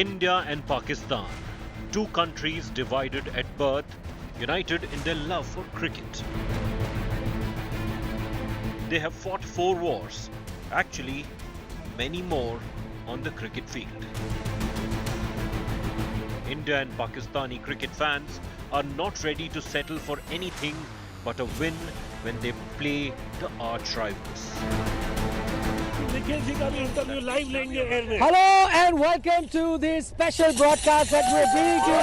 India and Pakistan, two countries divided at birth, united in their love for cricket. They have fought 4 wars, actually many more on the cricket field. India and Pakistani cricket fans are not ready to settle for anything but a win when they play the arch rivals. Hello and welcome to this special broadcast that we're bringing to you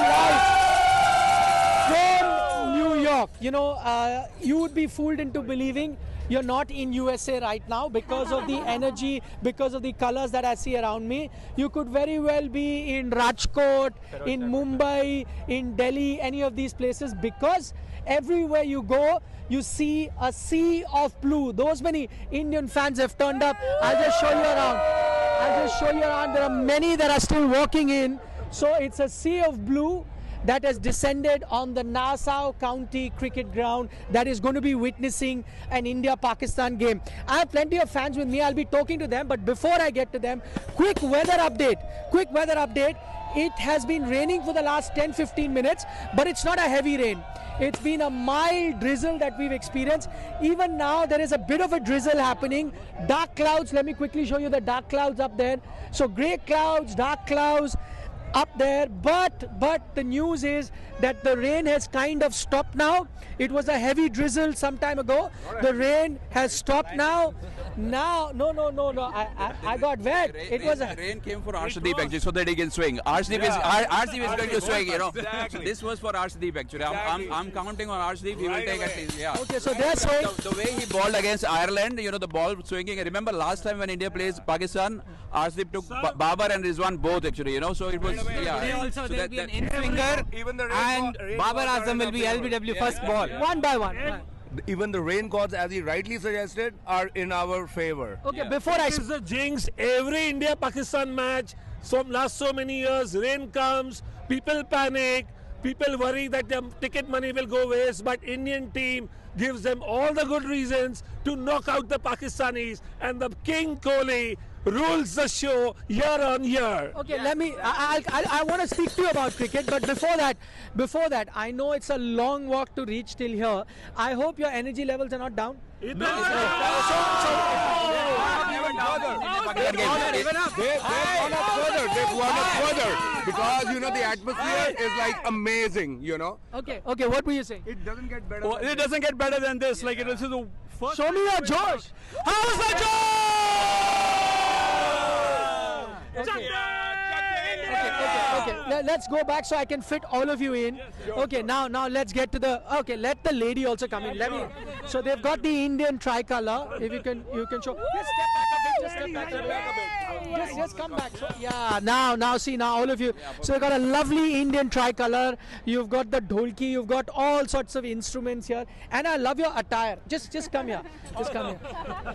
live from New York. You know, you would be fooled into believing you're not in USA right now because of the energy, because of the colors that I see around me. You could very well be in Rajkot, in Mumbai, in Delhi, any of these places, because everywhere you go, you see a sea of blue. Those many Indian fans have turned up. I'll just show you around. There are many that are still walking in. So it's a sea of blue that has descended on the Nassau County cricket ground that is going to be witnessing an India-Pakistan game. I have plenty of fans with me. I'll be talking to them. But before I get to them, quick weather update. It has been raining for the last 10-15 minutes, but it's not a heavy rain. It's been a mild drizzle that we've experienced. Even now, there is a bit of a drizzle happening. Dark clouds. Let me quickly show you the dark clouds up there. So grey clouds, dark clouds up there, but the news is that the rain has kind of stopped now. It was a heavy drizzle some time ago. The rain has stopped now. No, I got wet. It was a rain came for Arshdeep actually, so that he can swing. Arshdeep is going to swing, you know. Exactly. This was for Arshdeep actually. I'm counting on Arshdeep. He will take at least, yeah. Okay, so they're saying the way he bowled against Ireland, you know, the ball swinging. I remember last time when India plays Pakistan, Arshdeep took Babar and Rizwan both actually, you know. So it was They will be an in-swinger and Babar Azam will be LBW first ball. one by one. Even the rain gods, as he rightly suggested, are in our favor. Okay, before I... This is the jinx. Every India-Pakistan match, last so many years, rain comes, people panic, people worry that their ticket money will go waste, but Indian team gives them all the good reasons to knock out the Pakistanis, and the King Kohli rules the show year on year. Okay, let me. I want to speak to you about cricket, but before that, I know it's a long walk to reach till here. I hope your energy levels are not down. They've gone up further because you know the atmosphere is like amazing, you know. Okay, what were you saying? It doesn't get better. It doesn't get better than this. Like it is the first. Show me your Josh. How's the Josh? Okay. Let's go back so I can fit all of you in. Okay, now let's get to the. Okay, let the lady also come in. Let me. So they've got the Indian tricolor. If you can show. Just step back a bit. Just come back. So, yeah. Now see all of you. So you've got a lovely Indian tricolor. You've got the dholki. You've got all sorts of instruments here. And I love your attire. Just come here.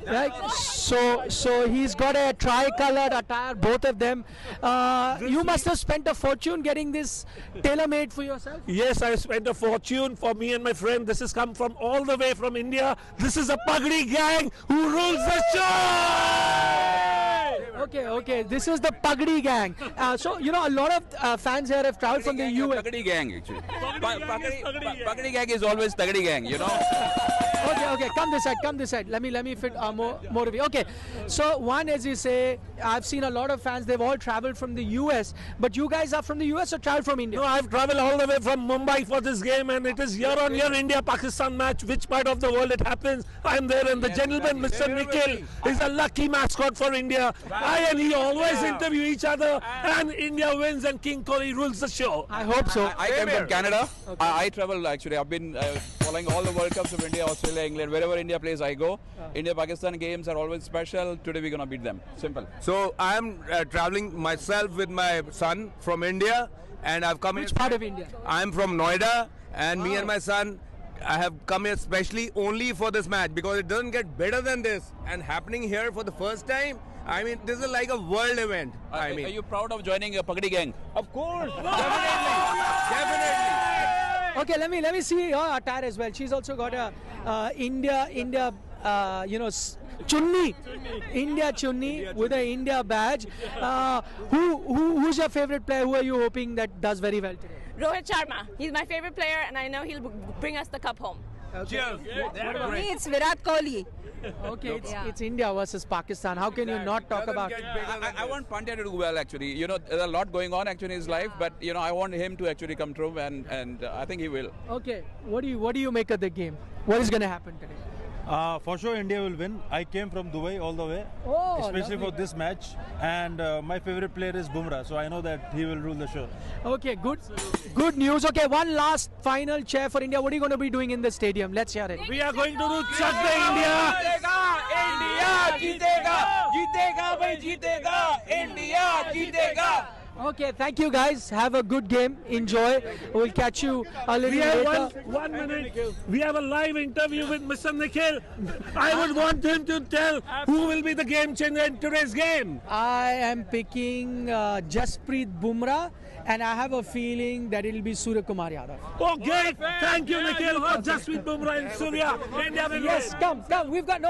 Right. So he's got a tricolored attire. Both of them. You must have spent a fortune getting this tailor-made for yourself. Yes, I spent a fortune for me and my friend. This has come from all the way from India. This is a Pagdi gang who rules the show. Okay. This is the Pagdi gang. So you know a lot of fans here have travelled from the US. Pagdi gang actually. Pagdi gang is always Tagdi gang, you know. Okay. Come this side. Let me fit more of you. Okay. So one, as you say, I've seen a lot of fans. They've all travelled from the US. But you guys are from the US or travelled from India? No, I've travelled all the way from Mumbai for this game, and it is year-on-year India-Pakistan match. Which part of the world it happens, I'm there. And the gentleman, Mr. Nikhil, is a lucky mascot for India. I and he always interview each other, and India wins, and King Kohli rules the show. I hope so. I came from Canada. Okay. I travel actually. I've been following all the World Cups of India, Australia, England. Wherever India plays, I go. India-Pakistan games are always special. Today we're gonna beat them. Simple. So I am traveling myself with my son from India, and I've come. Which part of India? I'm from Noida, and me and my son, I have come here specially only for this match because it doesn't get better than this. And happening here for the first time, I mean, this is like a world event. Are you proud of joining a Pagdi gang? Of course, definitely. Okay, let me see your attire as well. She's also got a India Chunni. India Chunni with a India badge. Who's your favorite player? Who are you hoping that does very well today? Rohit Sharma. He's my favorite player, and I know he'll bring us the cup home. Cheers. For me, it's Virat Kohli. Okay, it's India versus Pakistan. How can you not talk about? I want Pandya to do well, actually. You know, there's a lot going on actually in his life, but you know, I want him to actually come through, and I think he will. Okay, what do you make of the game? What is going to happen today? For sure, India will win. I came from Dubai all the way, especially for this match. And my favorite player is Bumrah, so I know that he will rule the show. Okay, good news. Okay, one last final chair for India. What are you going to be doing in the stadium? Let's hear it. We are going to do Chak De India. India jeetega, jeetega, bhai jeetega. India jeetega. Okay, thank you guys. Have a good game. Enjoy. We'll catch you a little We have later. one minute. We have a live interview with Mr. Nikhil. I would want him to tell who will be the game changer in today's game. I am picking Jasprit Bumrah, and I have a feeling that it'll be Surya Kumar Yadav. Okay, thank you, Nikhil, for Jasprit Bumrah and Surya. India will Yes, win. come. We've got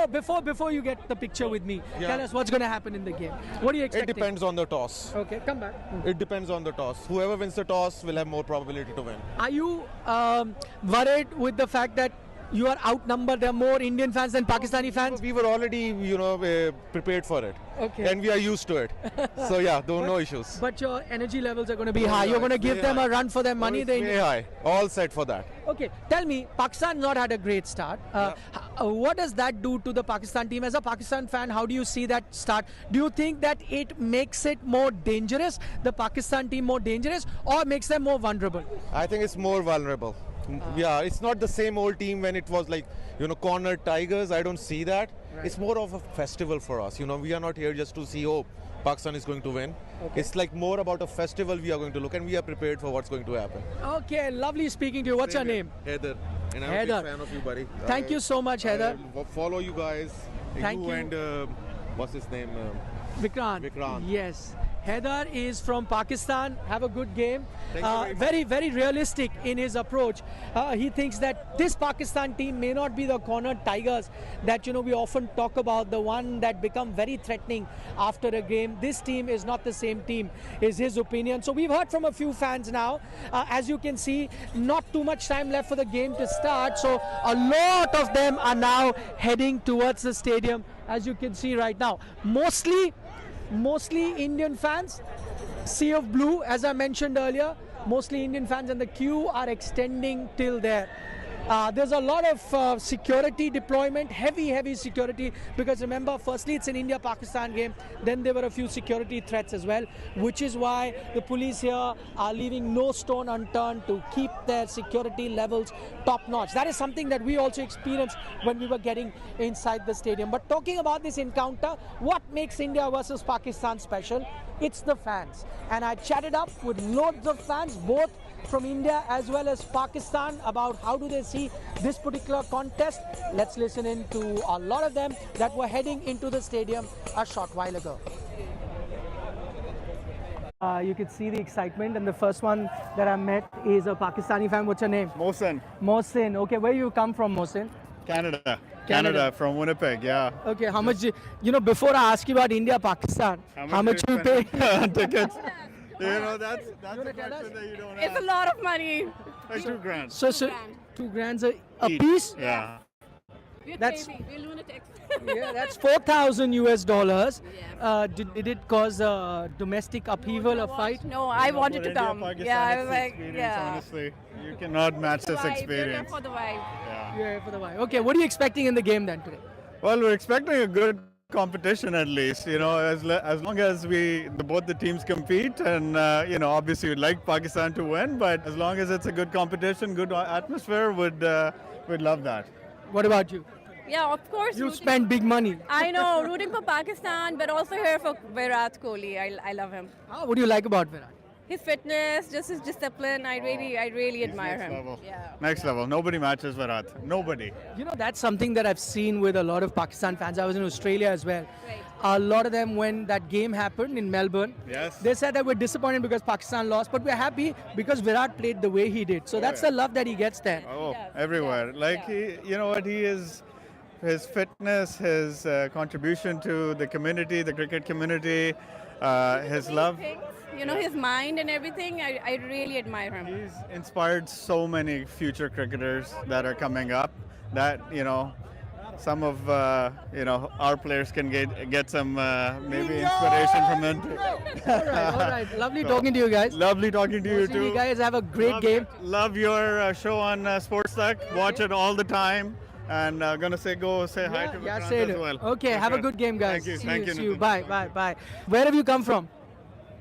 before you get the picture with me. Tell us what's going to happen in the game. What do you expect? It depends on the toss. Okay, come back. It depends on the toss. Whoever wins the toss will have more probability to win. Are you worried with the fact that you are outnumbered? There are more Indian fans than Pakistani fans. We were already, prepared for it. Okay. And we are used to it. So yeah, no issues. But your energy levels are going to be high. You're going to give them a run for their money. Way high. All set for that. Okay, tell me, Pakistan not had a great start. What does that do to the Pakistan team? As a Pakistan fan, how do you see that start? Do you think that it makes it more dangerous, the Pakistan team more dangerous, or makes them more vulnerable? I think it's more vulnerable. Yeah, it's not the same old team when it was like, cornered tigers. I don't see that. Right. It's more of a festival for us. We are not here just to see, Pakistan is going to win. Okay. It's like more about a festival we are going to look, and we are prepared for what's going to happen. Okay, lovely speaking to you. What's your name? Heather. And I'm Heather. a big fan of you, buddy. Thank you so much, Heather. I'll follow you guys. Thank you. And what's his name? Vikrant. Yes. Heather is from Pakistan. Have a good game. Very, very realistic in his approach. He thinks that this Pakistan team may not be the cornered tigers that we often talk about, the one that become very threatening after a game. This team is not the same team, is his opinion. So we've heard from a few fans now. As you can see, not too much time left for the game to start. So a lot of them are now heading towards the stadium, as you can see right now. Mostly Indian fans, sea of blue, as I mentioned earlier, mostly Indian fans, and the queue are extending till there. There's a lot of security deployment, heavy security, because remember, firstly it's an India-Pakistan game, then there were a few security threats as well, which is why the police here are leaving no stone unturned to keep their security levels top-notch. That is something that we also experienced when we were getting inside the stadium. But talking about this encounter, what makes India versus Pakistan special? It's the fans. And I chatted up with loads of fans, both from India as well as Pakistan, about how do they see this particular contest. Let's listen in to a lot of them that were heading into the stadium a short while ago. You could see the excitement, and the first one that I met is a Pakistani fan. What's your name? Mohsin. Okay, where you come from, Mohsin? Canada, from Winnipeg, yeah. Okay, how much, before I ask you about India-Pakistan, how much you pay? Tickets. That's a question that you don't ask. It's a lot of money. Like $2,000. So $2,000 a piece? Yeah. We're That's- crazy. We're lunatics. Yeah, that's $4,000 US. Did it cause a domestic upheaval, a fight? No, I wanted to India, come. Pakistan, Yeah, I it's was the like, experience, yeah. honestly. You cannot match this Vibe. We're here experience. for the vibe. Yeah. Yeah, for the why. Okay, what are you expecting in the game then today? Well, we're expecting a good competition at least, as long as both the teams compete, and obviously we'd like Pakistan to win, but as long as it's a good competition, good atmosphere, we'd love that. What about you? Yeah, of course. You rooting- spend big money. I know, rooting for Pakistan, but also here for Virat Kohli. I love him. What do you like about Virat? His fitness, just his discipline. I really admire Next him. level. Yeah. Next level. Nobody matches Virat. Nobody. That's something that I've seen with a lot of Pakistan fans. I was in Australia as well. Right. A lot of them, when that game happened in Melbourne, Yes. they said that we're disappointed because Pakistan lost, but we're happy because Virat played the way he did. So that's the love that he gets there. Oh, Yes, everywhere. yes, Like yeah. he is his fitness, his contribution to the community, the cricket community, his love. You know, his mind and everything, I really admire him. He's inspired so many future cricketers that are coming up that, you know, some of, you know, our players can get some maybe inspiration from him. All right. Lovely talking to you guys. Lovely talking to you too. You guys have a great game. Love your show on Sports Tech. Watch it all the time. And gonna go say hi to Yeah, Vikrant say as it. well. Okay, have a good game, guys. Thank you. See you. Bye. Bye. Where have you come from?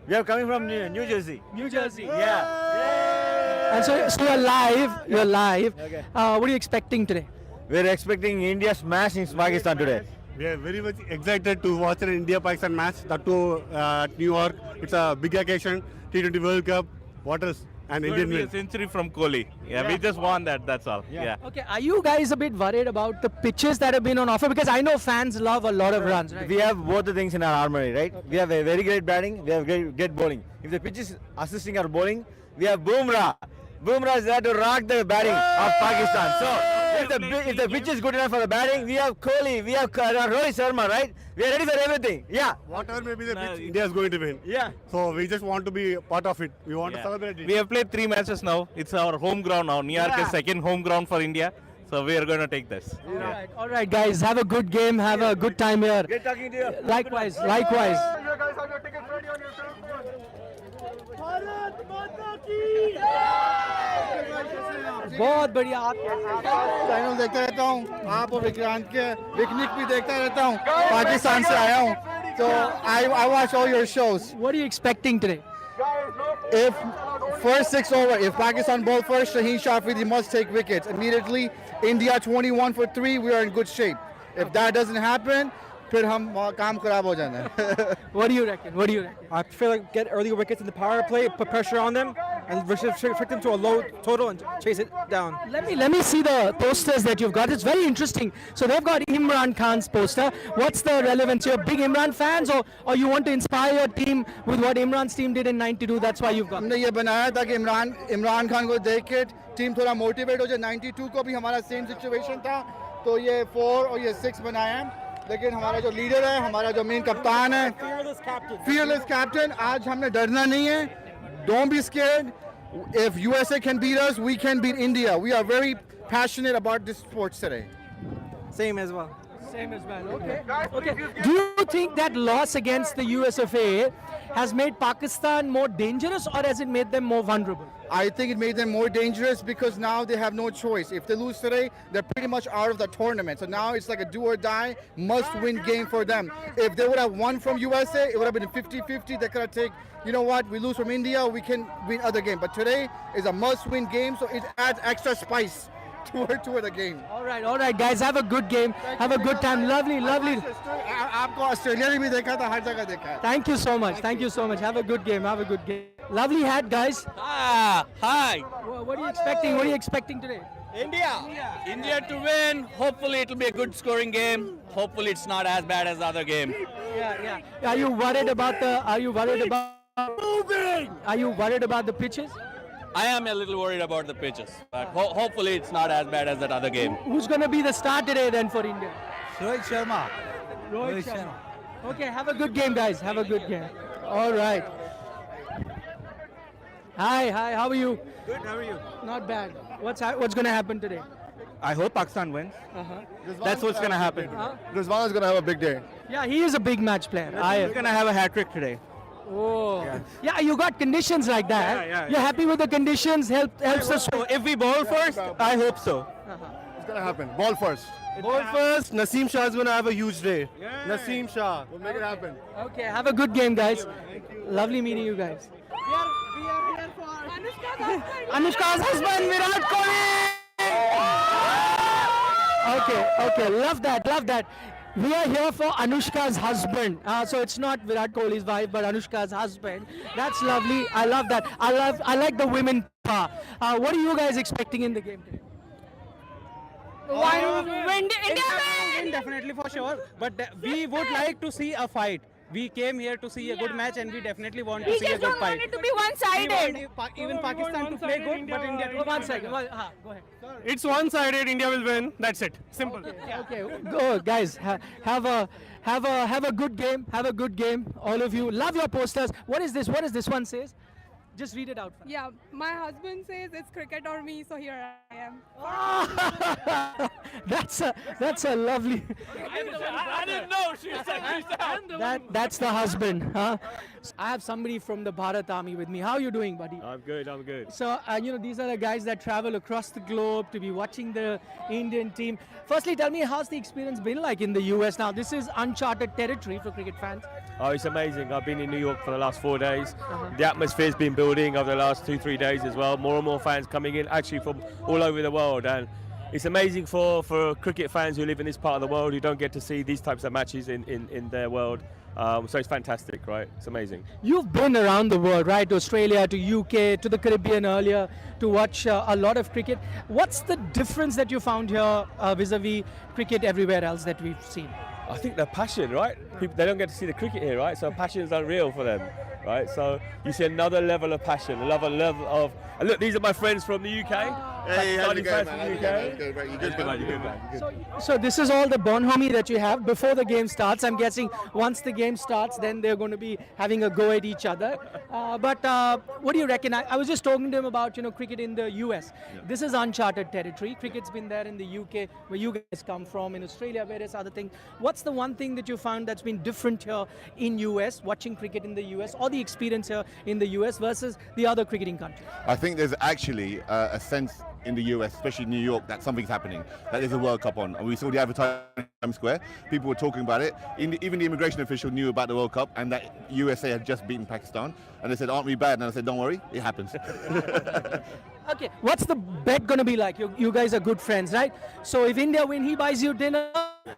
We are coming from New Jersey. New Jersey. Yeah. And so you're live. You're live. Okay. What are you expecting today? We're expecting India smashing Pakistan today. We are very much excited to watch an India-Pakistan match. That too at New York. It's a big occasion. T20 World Cup. What else? An Indian win. A century from Kohli. Yeah, we just won that. That's all. Yeah. Okay, are you guys a bit worried about the pitches that have been on offer? Because I know fans love a lot of runs, right? We have both the things in our armory, right? Okay. We have a very great batting. We have great bowling. If the pitch is assisting our bowling, we have Bumrah. Bumrah is there to rock the batting of Pakistan. So if the pitch is good enough for the batting, we have Kohli, we have Rohit Sharma, right? We are ready for everything. Yeah. Whatever may be the pitch, India is going to win. Yeah. So we just want to be part of it. We want to celebrate it. We have played 3 matches now. It's our home ground now. New York is second home ground for India. So we are going to take this. All right, guys. Have a good game. Have a good time here. Great talking to you. Likewise. You guys have your tickets ready on your बहुत बढ़िया आप channel देखता रहता हूँ आप और विक्रांत के picnic भी देखता रहता हूँ पाकिस्तान से आया हूँ so I watch all your shows. What are you expecting today? If first 6 over, if Pakistan bowl first, Shaheen Shafidi must take wickets immediately. India 21 for 3, we are in good shape. If that doesn't happen, फिर हम काम खराब हो जाना है. What do you reckon? I feel like get early wickets in the power play, put pressure on them, and restrict them to a low total and chase it down. Let me see the posters that you've got. It's very interesting. So they've got Imran Khan's poster. What's the relevance? You're big Imran fans, or you want to inspire your team with what Imran's team did in '92? That's why you've got. हमने ये बनाया था कि इमरान खान को देख के team थोड़ा motivate हो जाए. 92 को भी हमारा सेम सिचुएशन था, तो ये 4 और ये 6 बनाया है. लेकिन हमारा जो लीडर है, हमारा जो मेन कप्तान है, fearless captain, आज हमने डरना नहीं है. Don't be scared. If USA can beat us, we can beat India. We are very passionate about this sports today. Same as well. Okay. Do you think that loss against the USFA has made Pakistan more dangerous, or has it made them more vulnerable? I think it made them more dangerous because now they have no choice. If they lose today, they're pretty much out of the tournament. So now it's like a do or die, must-win game for them. If they would have won from USA, it would have been 50-50. They could have taken, you know what, we lose from India, we can win other game. But today is a must-win game, so it adds extra spice to the game. All right, guys, have a good game. Have a good time. Lovely. आपको Australia में भी देखा था, हर जगह देखा है. Thank you so much. Have a good game. Lovely hat, guys. Hi. What are you expecting today? India to win. Hopefully it will be a good scoring game. Hopefully it's not as bad as the other game. Yeah. Are you worried about the pitches? I am a little worried about the pitches, but hopefully it's not as bad as that other game. Who's going to be the star today then for India? Rohit Sharma. Rohit Sharma. Okay, have a good game, guys. Have a good game. All right. Hi. How are you? Good. How are you? Not bad. What's going to happen today? I hope Pakistan wins. That's what's going to happen. Rizwan is going to have a big day. Yeah, he is a big match player. He's going to have a hat trick today. Oh. Yeah, you got conditions like that. Yeah. You're happy with the conditions? Helps us. So if we bowl first, I hope so. It's going to happen. Ball first. Ball first. Naseem Shah is going to have a huge day. Yeah. Naseem Shah. We'll make it happen. Okay, have a good game, guys. Lovely meeting you guys. We are here for Anushka's husband, Virat Kohli. Okay, love that. We are here for Anushka's husband. So it's not Virat Kohli's wife, but Anushka's husband. That's lovely. I love that. I like the women power. What are you guys expecting in the game today? Win, definitely for sure. But we would like to see a fight. we came here to see a good match, and we definitely want to We see a just good don't want fight. it to be one-sided. Even Pakistan to play good, but India to One second. Go ahead. It's one-sided. India will win. That's it. Simple. Okay, go guys. Have a good game. Have a good game. All of you. Love your posters. What is this? What does this one says? Just read it out. Yeah, my husband says it's cricket or me, so here I am. That's a lovely. I didn't know she said That's the husband, huh? I have somebody from the Bharat Army with me. How are you doing, buddy? I'm good. So, these are the guys that travel across the globe to be watching the Indian team. Firstly, tell me, how's the experience been like in the US now? This is uncharted territory for cricket fans. Oh, it's amazing. I've been in New York for the last 4 days. The atmosphere's been building over the last 2-3 days as well. More and more fans coming in, actually from all over the world. And it's amazing for cricket fans who live in this part of the world who don't get to see these types of matches in their world. So it's fantastic, right? It's amazing. You've been around the world, right? To Australia, to UK, to the Caribbean earlier, to watch a lot of cricket. What's the difference that you found here vis-a-vis cricket everywhere else that we've seen? I think the passion, right? People, they don't get to see the cricket here, right? So passion is unreal for them, right? So you see another level of passion, another level of... And look, these are my friends from the UK. Hey, how's it going, Pakistani man? fans Good, from the UK. you good, man? You good, man? So this is all the bonhomie that you have before the game starts. I'm guessing once the game starts, then they're going to be having a go at each other. But what do you reckon? I was just talking to him about cricket in the US. Yeah. This is uncharted territory. Cricket's been there in the UK, where you guys come from, in Australia, various other things. What's the one thing that you found that's been different here in US, watching cricket in the US, or the experience here in the US versus the other cricketing countries? I think there's actually a sense in the US, especially New York, that something's happening, that there's a World Cup on. And we saw the advertising in Times Square. People were talking about it. Even the immigration official knew about the World Cup and that USA had just beaten Pakistan. And they said, aren't we bad? And I said, don't worry, it happens. Okay, what's the bet going to be like? You guys are good friends, right? So if India win, he buys you dinner.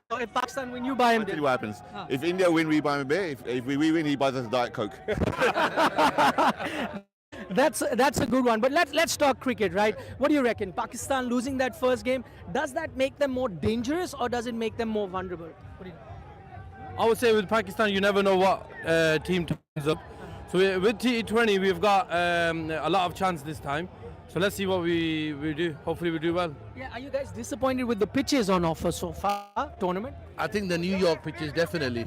Or if Pakistan win, you buy him I'll tell dinner. you what happens. If India win, we buy him a beer. If we win, he buys us a Diet Coke. That's a good one. But let's talk cricket, right? What do you reckon? Pakistan losing that first game, does that make them more dangerous or does it make them more vulnerable? What do you I would say with Pakistan, you never know what team turns up. So with T20, we've got a lot of chance this time. So let's see what we do. Hopefully we do well. Yeah, are you guys disappointed with the pitches on offer so far, tournament? I think the New York pitch is definitely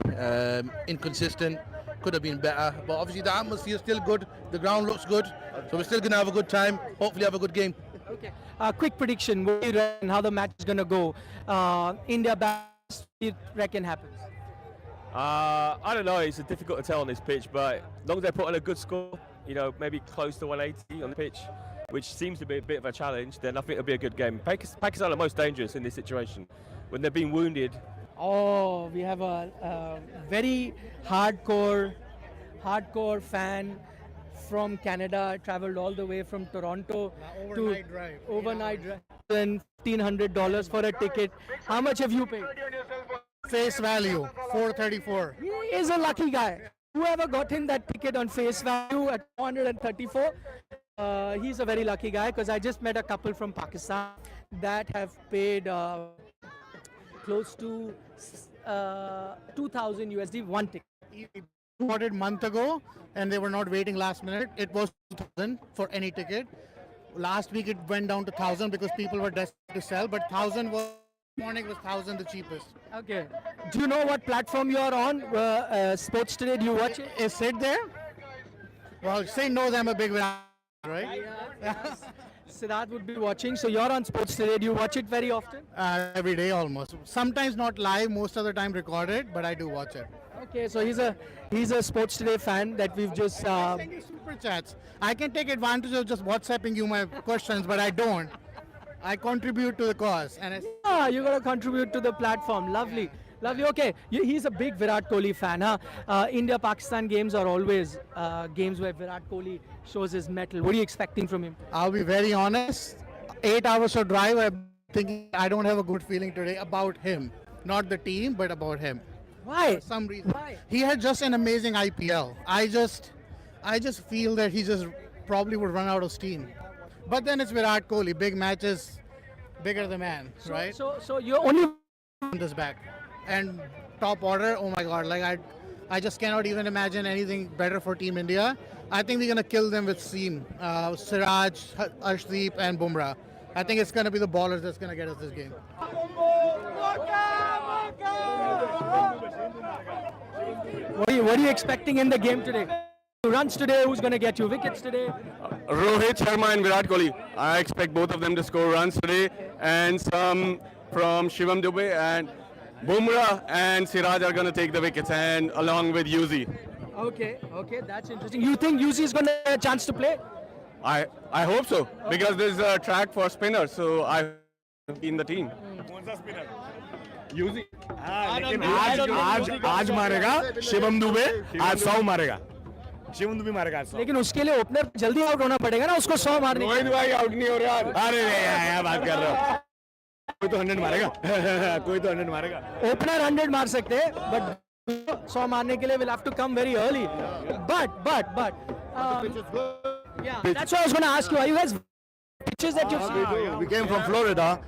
inconsistent. Could have been better, but obviously the atmosphere is still good. The ground looks good, so we're still going to have a good time. Hopefully have a good game. Okay. Quick prediction, what do you reckon how the match is going to go? India-Pak, what do you reckon happens? I don't know, it's difficult to tell on this pitch, but as long as they put on a good score, maybe close to 180 on the pitch, which seems to be a bit of a challenge, then I think it'll be a good game. Pakistan are most dangerous in this situation. When they're being wounded. Oh, we have a very hardcore fan from Canada. Traveled all the way from Toronto to overnight drive. And $1,500 for a ticket. How much have you paid? Face value, $434. He is a lucky guy. Whoever got him that ticket on face value at $434, he's a very lucky guy, because I just met a couple from Pakistan that have paid close to 2,000 USD one ticket. We bought it a month ago and they were not waiting last minute. It was 2,000 for any ticket. Last week it went down to 1,000 because people were desperate to sell, but 1,000 was morning was 1,000 the cheapest. Okay. Do you know what platform you're on? Sports Today, do you watch it? Is Sid there? Well, Sid knows I'm a big fan, right? Yes. Siddharth would be watching. So you're on Sports Today. Do you watch it very often? Every day almost. Sometimes not live, most of the time recorded, but I do watch it. Okay, so he's a Sports Today fan that we've just... Send you super chats. I can take advantage of just WhatsApping you my questions, but I don't. I contribute to the cause. And you got to contribute to the platform. Lovely. Lovely. Okay, he's a big Virat Kohli fan. Huh? India-Pakistan games are always games where Virat Kohli shows his mettle. What are you expecting from him? I'll be very honest. 8 hours of drive, I'm thinking I don't have a good feeling today about him. Not the team, but about him. Why? For some reason. Why? He had just an amazing IPL. I just feel that he just probably would run out of steam. But then it's Virat Kohli. Big matches, bigger the man, right? So you're only on this back. And top order, oh my God, like I just cannot even imagine anything better for Team India. I think we're going to kill them with seam. Siraj, Arshdeep and Bumrah. I think it's going to be the ballers that's going to get us this game. What are you expecting in the game today? Runs today, who's going to get you wickets today? Rohit Sharma and Virat Kohli. I expect both of them to score runs today, and some from Shivam Dube, and Bumrah and Siraj are going to take the wickets, and along with Yuzi. Okay, that's interesting. You think Yuzi is going to get a chance to play? I hope so, because there's a track for spinners, so I in the team. Yuzi. आज मारेगा शिवम दुबे, आज 100 मारेगा. शिवम दुबे मारेगा आज 100. लेकिन उसके लिए opener जल्दी आउट होना पड़ेगा ना, उसको 100 मारने. रोहित भाई आउट नहीं हो रहा. अरे यार बात कर रहे हो. कोई तो 100 मारेगा. कोई तो 100 मारेगा. ओपनर 100 मार सकते हैं, but 100 मारने के लिए will have to come very early. But yeah, that's what I was going to ask you. Are you guys pitches that you've seen? We came from Florida.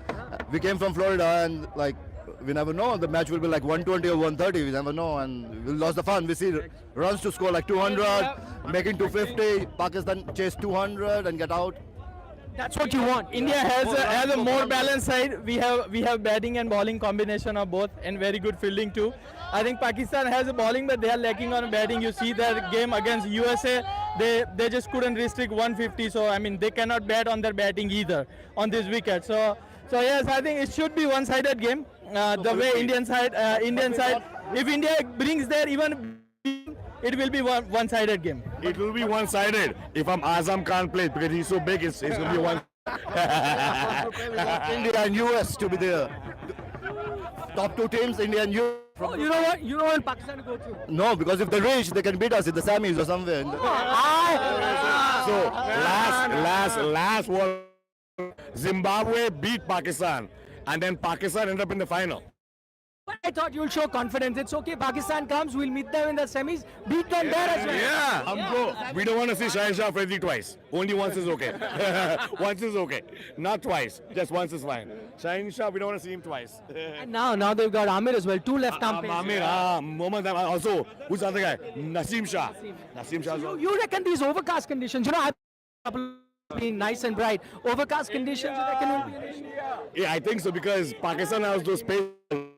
And like we never know. The match will be like 120 or 130. We never know, and we lost the fun. We see runs to score like 200, making 250. Pakistan chase 200 and get out. That's what you want. India has a more balanced side. We have batting and bowling combination of both, and very good fielding too. I think Pakistan has a bowling, but they are lacking on batting. You see their game against USA, they just couldn't restrict 150. So I mean they cannot bat on their batting either on this wicket. So yes, I think it should be one-sided game. The way Indian side, if India brings their even, it will be one-sided game. It will be one-sided. If Azam can't play because he's so big, it's going to be one. India and US to be the top two teams, India and US. Oh, you know what? You don't want Pakistan to go through. No, because if they reach, they can beat us in the semis or somewhere. So last World Zimbabwe beat Pakistan, and then Pakistan ended up in the final. But I thought you'll show confidence. It's okay. Pakistan comes, we'll meet them in the semis, beat them there as well. Yeah, we don't want to see Shaheen Shah Freddy twice. Only once is okay. Once is okay. Not twice. Just once is fine. Shaheen Shah, we don't want to see him twice. And now they've got Amir as well. 2 left-arm pacers. Amir, Mohammad also. Who's the other guy? Naseem Shah. You reckon these overcast conditions, I've been nice and bright. Overcast conditions, you reckon will be an issue? Yeah, I think so, because Pakistan has those pace,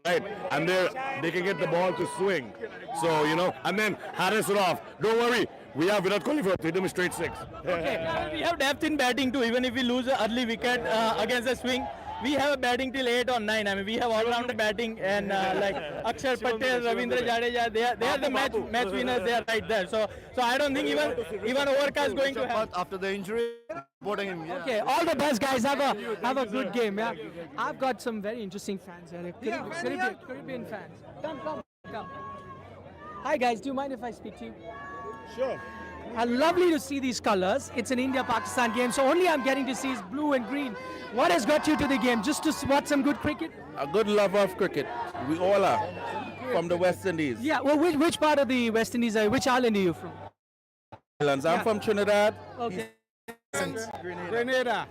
right? And they can get the ball to swing. So, and then Harris it off. Don't worry, we have Virat Kohli for hit him straight 6. Okay. We have depth in batting too. Even if we lose an early wicket against the swing, we have a batting till 8 or 9. I mean, we have all-round batting, and like Akshar Patel, Ravindra Jadeja, they are the match winners. They are right there. So I don't think even overcast going to happen. After the injury, supporting him. Yeah. Okay, all the best, guys. Have a good game. Yeah, I've got some very interesting fans here. Caribbean fans. Come. Hi, guys. Do you mind if I speak to you? Sure. Lovely to see these colors. It's an India-Pakistan game, so only I'm getting to see is blue and green. What has got you to the game? Just to watch some good cricket? A good lover of cricket. We all are from the West Indies. Yeah, well, which part of the West Indies which island are you from? Islands. I'm from Trinidad. Okay. Grenada.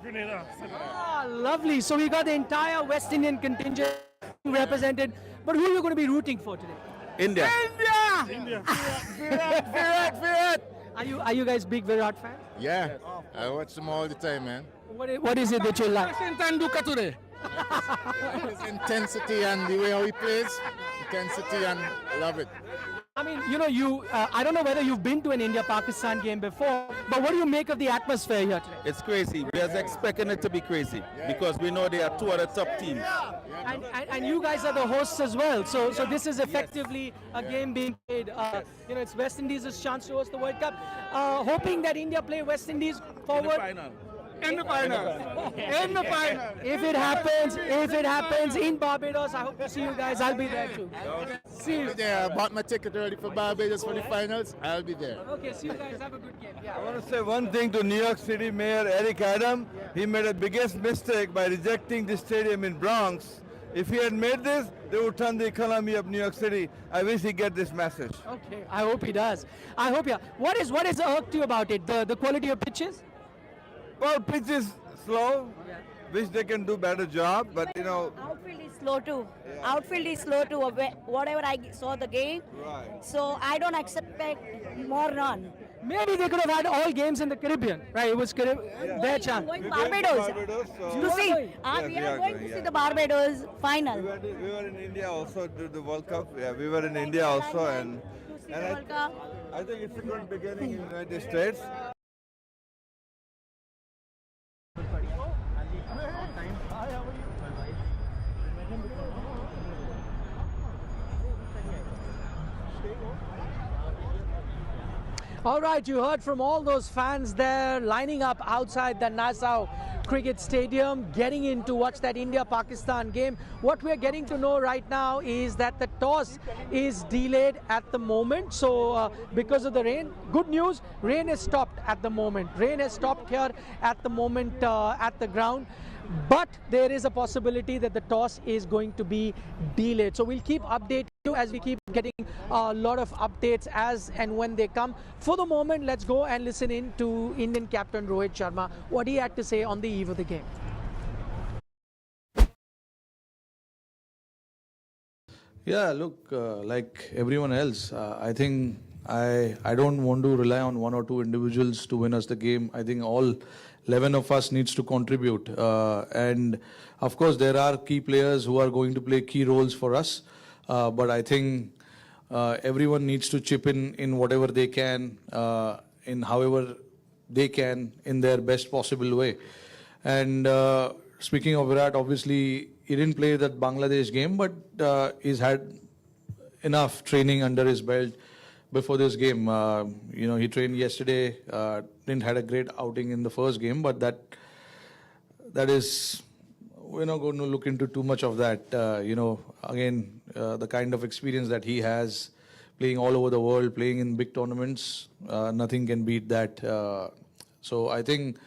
Ah, lovely. So we got the entire West Indian contingent represented. But who are you going to be rooting for today? India. Virat. Are you guys big Virat fans? Yeah, I watch them all the time, man. What is it that you like? Today. His intensity and the way how he plays, intensity, and love it. I mean, I don't know whether you've been to an India-Pakistan game before, but what do you make of the atmosphere here today? It's crazy. We are expecting it to be crazy because we know they are 2 of the top teams. And you guys are the hosts as well. So this is effectively a game being played. It's West Indies' chance to host the World Cup. Hoping that India play West Indies forward. In the final. If it happens in Barbados, I hope to see you guys. I'll be there too. See you. Yeah, I bought my ticket already for Barbados for the finals. I'll be there. Okay, see you guys. Have a good game. Yeah. I want to say one thing to New York City Mayor Eric Adams. He made a biggest mistake by rejecting the stadium in Bronx. If he had made this, they would turn the economy of New York City. I wish he get this message. Okay, I hope he does. I hope, yeah. What is irked you about it? The quality of pitches? Well, pitch is slow, wish they can do better job, but you know. Outfield is slow too. Outfield is slow too. Whatever I saw the game, so I don't expect more run. Maybe they could have had all games in the Caribbean, right? It was their chance. Going Barbados. To see. We are going to see the Barbados final. We were in India also to the World Cup. Yeah, we were in India also, and I think it's a good beginning in the United States. All right, you heard from all those fans there lining up outside the Nassau Cricket Stadium, getting in to watch that India-Pakistan game. What we're getting to know right now is that the toss is delayed at the moment. So because of the rain, good news, rain has stopped at the moment. Rain has stopped here at the moment at the ground. But there is a possibility that the toss is going to be delayed. So we'll keep updating you as we keep getting a lot of updates as and when they come. For the moment, let's go and listen in to Indian captain Rohit Sharma, what he had to say on the eve of the game. Yeah, look, like everyone else, I think I don't want to rely on one or two individuals to win us the game. I think all 11 of us needs to contribute. And of course, there are key players who are going to play key roles for us. But I think everyone needs to chip in whatever they can, in however they can, in their best possible way. And speaking of Virat, obviously, he didn't play that Bangladesh game, but he's had enough training under his belt before this game. You know, he trained yesterday, didn't had a great outing in the first game, but that is, we're not going to look into too much of that. You know, again, the kind of experience that he has, playing all over the world, playing in big tournaments, nothing can beat that. So I think,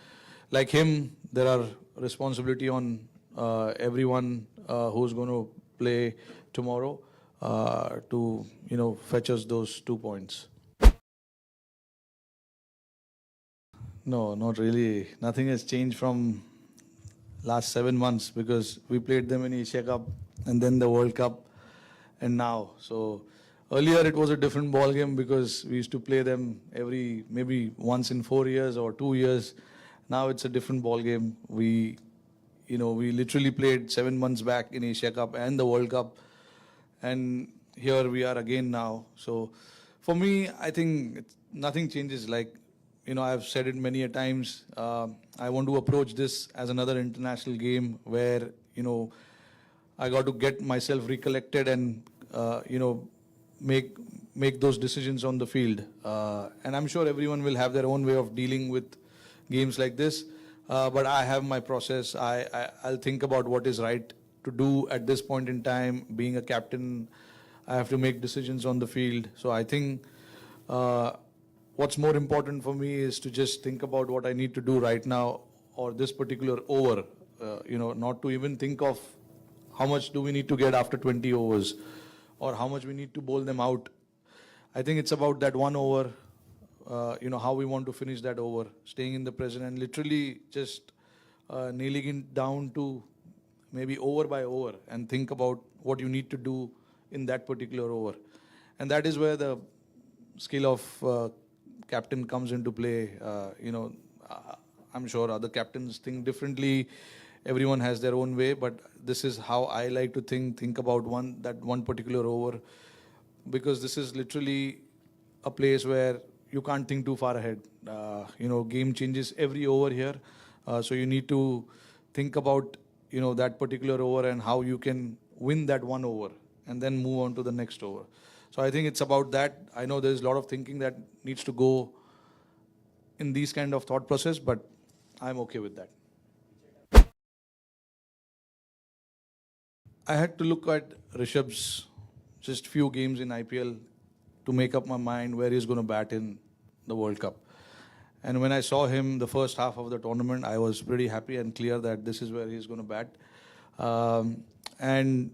like him, there are responsibility on everyone who's going to play tomorrow to, you know, fetch us those 2 points. No, not really. Nothing has changed from last 7 months, because we played them in Asia Cup and then the World Cup and now. So earlier it was a different ball game because we used to play them maybe once in 4 years or 2 years. Now it's a different ball game. We literally played 7 months back in Asia Cup and the World Cup, and here we are again now. So for me, I think nothing changes. Like, you know, I've said it many a times. I want to approach this as another international game where, you know, I got to get myself recollected and, you know, make those decisions on the field. And I'm sure everyone will have their own way of dealing with games like this. But I have my process. I'll think about what is right to do at this point in time. Being a captain, I have to make decisions on the field. So I think what's more important for me is to just think about what I need to do right now or this particular over. You know, not to even think of how much do we need to get after 20 overs or how much we need to bowl them out. I think it's about that one over, you know, how we want to finish that over, staying in the present and literally just nailing it down to maybe over by over and think about what you need to do in that particular over. And that is where the skill of captain comes into play. You know, I'm sure other captains think differently. Everyone has their own way, but this is how I like to think about that one particular over, because this is literally a place where you can't think too far ahead. You know, game changes every over here, so you need to think about, you know, that particular over and how you can win that one over and then move on to the next over. So I think it's about that. I know there's a lot of thinking that needs to go in these kind of thought process, but I'm okay with that. I had to look at Rishabh's just few games in IPL to make up my mind where he's going to bat in the World Cup. And when I saw him the first half of the tournament, I was pretty happy and clear that this is where he's going to bat. And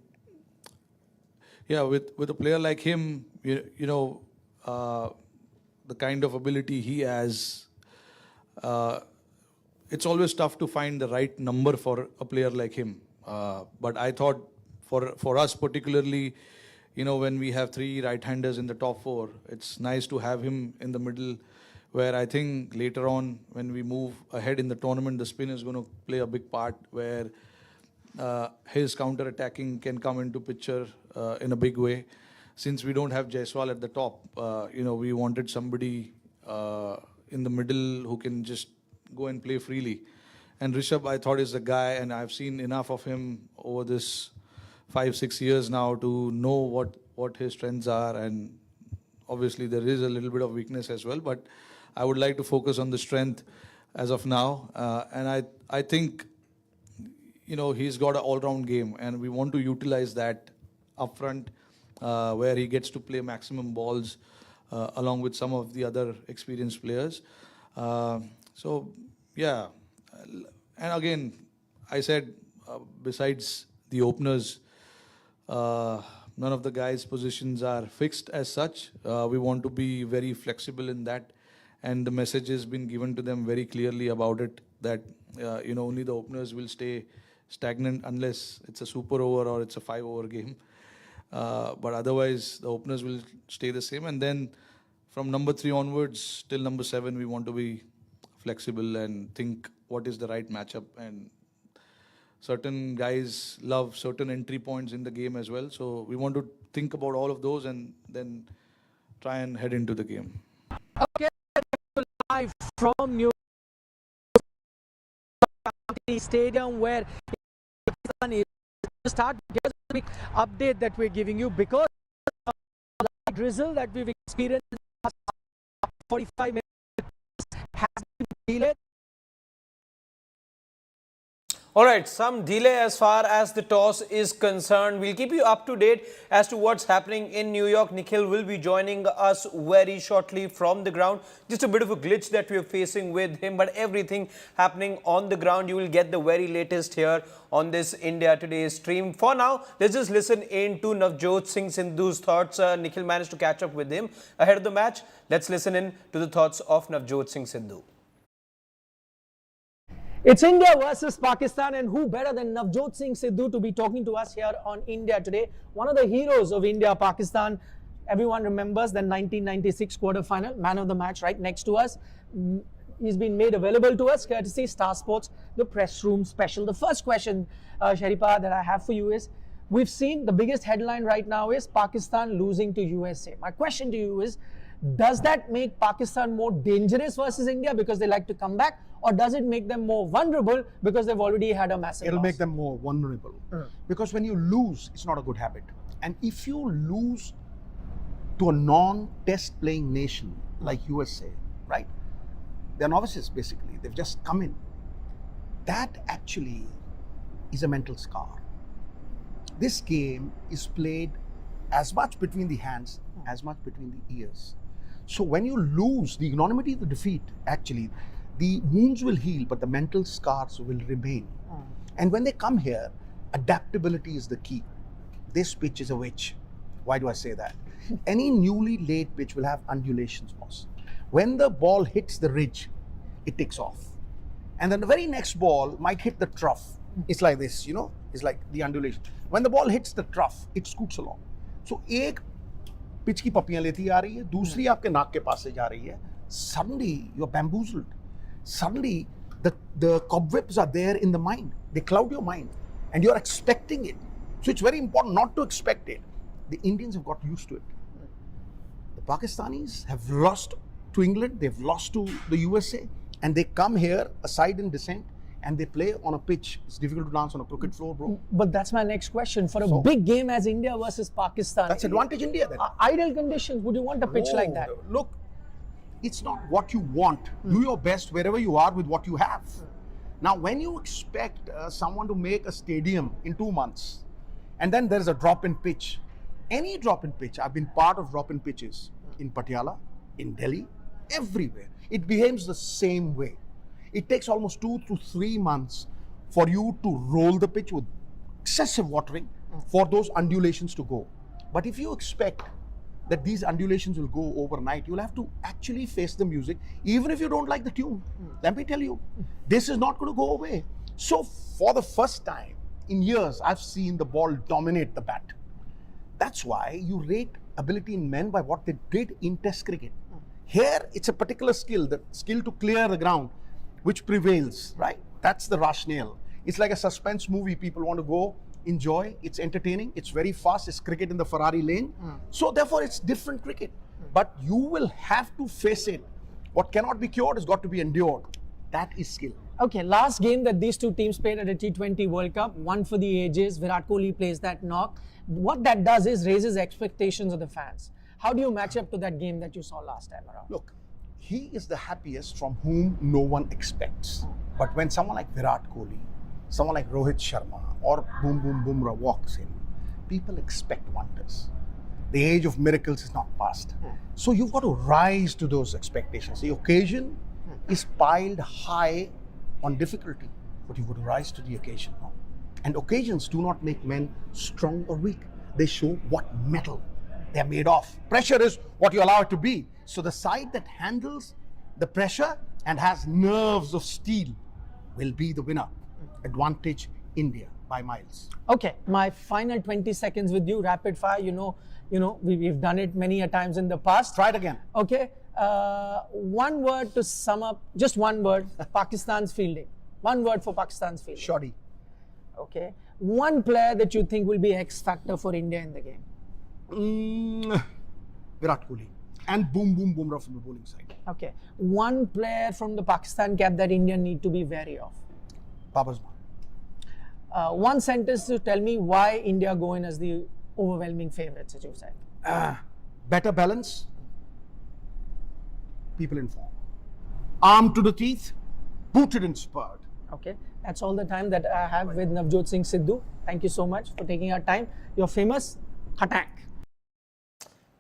yeah, with a player like him, you know, the kind of ability he has, it's always tough to find the right number for a player like him. But I thought for us particularly, when we have 3 right-handers in the top 4, it's nice to have him in the middle, where I think later on when we move ahead in the tournament, the spin is going to play a big part, where his counter-attacking can come into picture in a big way. Since we don't have Jaiswal at the top, we wanted somebody in the middle who can just go and play freely. And Rishabh, I thought, is the guy, and I've seen enough of him over this 5-6 years now to know what his strengths are, and obviously there is a little bit of weakness as well, but I would like to focus on the strength as of now. And I think, he's got an all-round game, and we want to utilize that up front, where he gets to play maximum balls along with some of the other experienced players. So, yeah. And again, I said, besides the openers, none of the guys' positions are fixed as such. We want to be very flexible in that. And the message has been given to them very clearly about it, that, only the openers will stay stagnant unless it's a super over or it's a 5-over game. But otherwise, the openers will stay the same. And then from number 3 onwards till number 7, we want to be flexible and think what is the right matchup. And certain guys love certain entry points in the game as well. So we want to think about all of those and then try and head into the game. Okay, live from New York Stadium, where is to start. Here's a big update that we're giving you because of the drizzle that we've experienced in the last 45 minutes has been delayed. Alright, some delay as far as the toss is concerned. We'll keep you up to date as to what's happening in New York. Nikhil will be joining us very shortly from the ground. Just a bit of a glitch that we're facing with him, but everything happening on the ground. You will get the very latest here on this India Today stream. For now, let's just listen in to Navjot Singh Sidhu's thoughts. Nikhil managed to catch up with him ahead of the match. Let's listen in to the thoughts of Navjot Singh Sidhu. It's India versus Pakistan, and who better than Navjot Singh Sidhu to be talking to us here on India Today. One of the heroes of India-Pakistan. Everyone remembers the 1996 quarter-final, man of the match right next to us. He's been made available to us courtesy Star Sports, the press room special. The first question, Sharipa, that I have for you is, we've seen the biggest headline right now is Pakistan losing to USA. My question to you is, does that make Pakistan more dangerous versus India because they like to come back, or does it make them more vulnerable because they've already had a massive It'll loss? make them more vulnerable. Because when you lose, it's not a good habit. And if you lose to a non-test playing nation like USA, right? They're novices basically. They've just come in. That actually is a mental scar. This game is played as much between the hands, as much between the ears. So when you lose, the ignominy of the defeat, actually, the wounds will heal, but the mental scars will remain. And when they come here, adaptability is the key. This pitch is a witch. Why do I say that? Any newly laid pitch will have undulations, boss. When the ball hits the ridge, it takes off. And then the very next ball might hit the trough. It's like this, it's like the undulation. When the ball hits the trough, it scoots along. So एक pitch की पपियां लेती आ रही है, दूसरी आपके नाक के पास से जा रही है. Suddenly you're bamboozled. Suddenly the cobwebs are there in the mind. They cloud your mind, and you're expecting it. So it's very important not to expect it. The Indians have got used to it. The Pakistanis have lost to England. They've lost to the USA, and they come here aside in descent. And they play on a pitch. It's difficult to dance on a crooked floor, bro. But that's my next question. For a big game as India versus Pakistan, that's advantage India then. Ideal conditions, would you want a pitch like that? Look, it's not what you want. Do your best wherever you are with what you have. Now, when you expect someone to make a stadium in 2 months, and then there's a drop in pitch, any drop in pitch, I've been part of drop in pitches in Patiala, in Delhi, everywhere. It behaves the same way. It takes almost 2 to 3 months for you to roll the pitch with excessive watering for those undulations to go. But if you expect that these undulations will go overnight. You'll have to actually face the music, even if you don't like the tune. Let me tell you, this is not going to go away. So for the first time in years, I've seen the ball dominate the bat. That's why you rate ability in men by what they did in Test cricket. Here, it's a particular skill, the skill to clear the ground, which prevails, right? That's the rationale. It's like a suspense movie. People want to go, enjoy. It's entertaining. It's very fast. It's cricket in the Ferrari lane. So therefore, it's different cricket. But you will have to face it. What cannot be cured has got to be endured. That is skill. Okay, last game that these two teams played at the T20 World Cup, one for the ages. Virat Kohli plays that knock. What that does is raises expectations of the fans. How do you match up to that game that you saw last time around? Look, he is the happiest from whom no one expects. But when someone like Virat Kohli, someone like Rohit Sharma or Boom Boom Bumrah walks in, people expect wonders. The age of miracles is not past. So you've got to rise to those expectations. The occasion is piled high on difficulty, but you've got to rise to the occasion. No? And occasions do not make men strong or weak. They show what metal they're made of. Pressure is what you allow it to be. So the side that handles the pressure and has nerves of steel will be the winner. Advantage India by miles. Okay, my final 20 seconds with you, rapid fire. You know, we've done it many a times in the past. Try it again. Okay, one word to sum up, just one word, Pakistan's fielding. One word for Pakistan's fielding. Shoddy. Okay, one player that you think will be X factor for India in the game. Virat Kohli and Boom Boom Bumrah from the bowling side. Okay, one player from the Pakistan camp that India need to be wary of. Babar's one sentence to tell me why India go in as the overwhelming favourites, as you said. Better balance, people in form. Armed to the teeth, booted and spurred. Okay, that's all the time that I have with Navjot Singh Sidhu. Thank you so much for taking our time. You're famous. Khatak.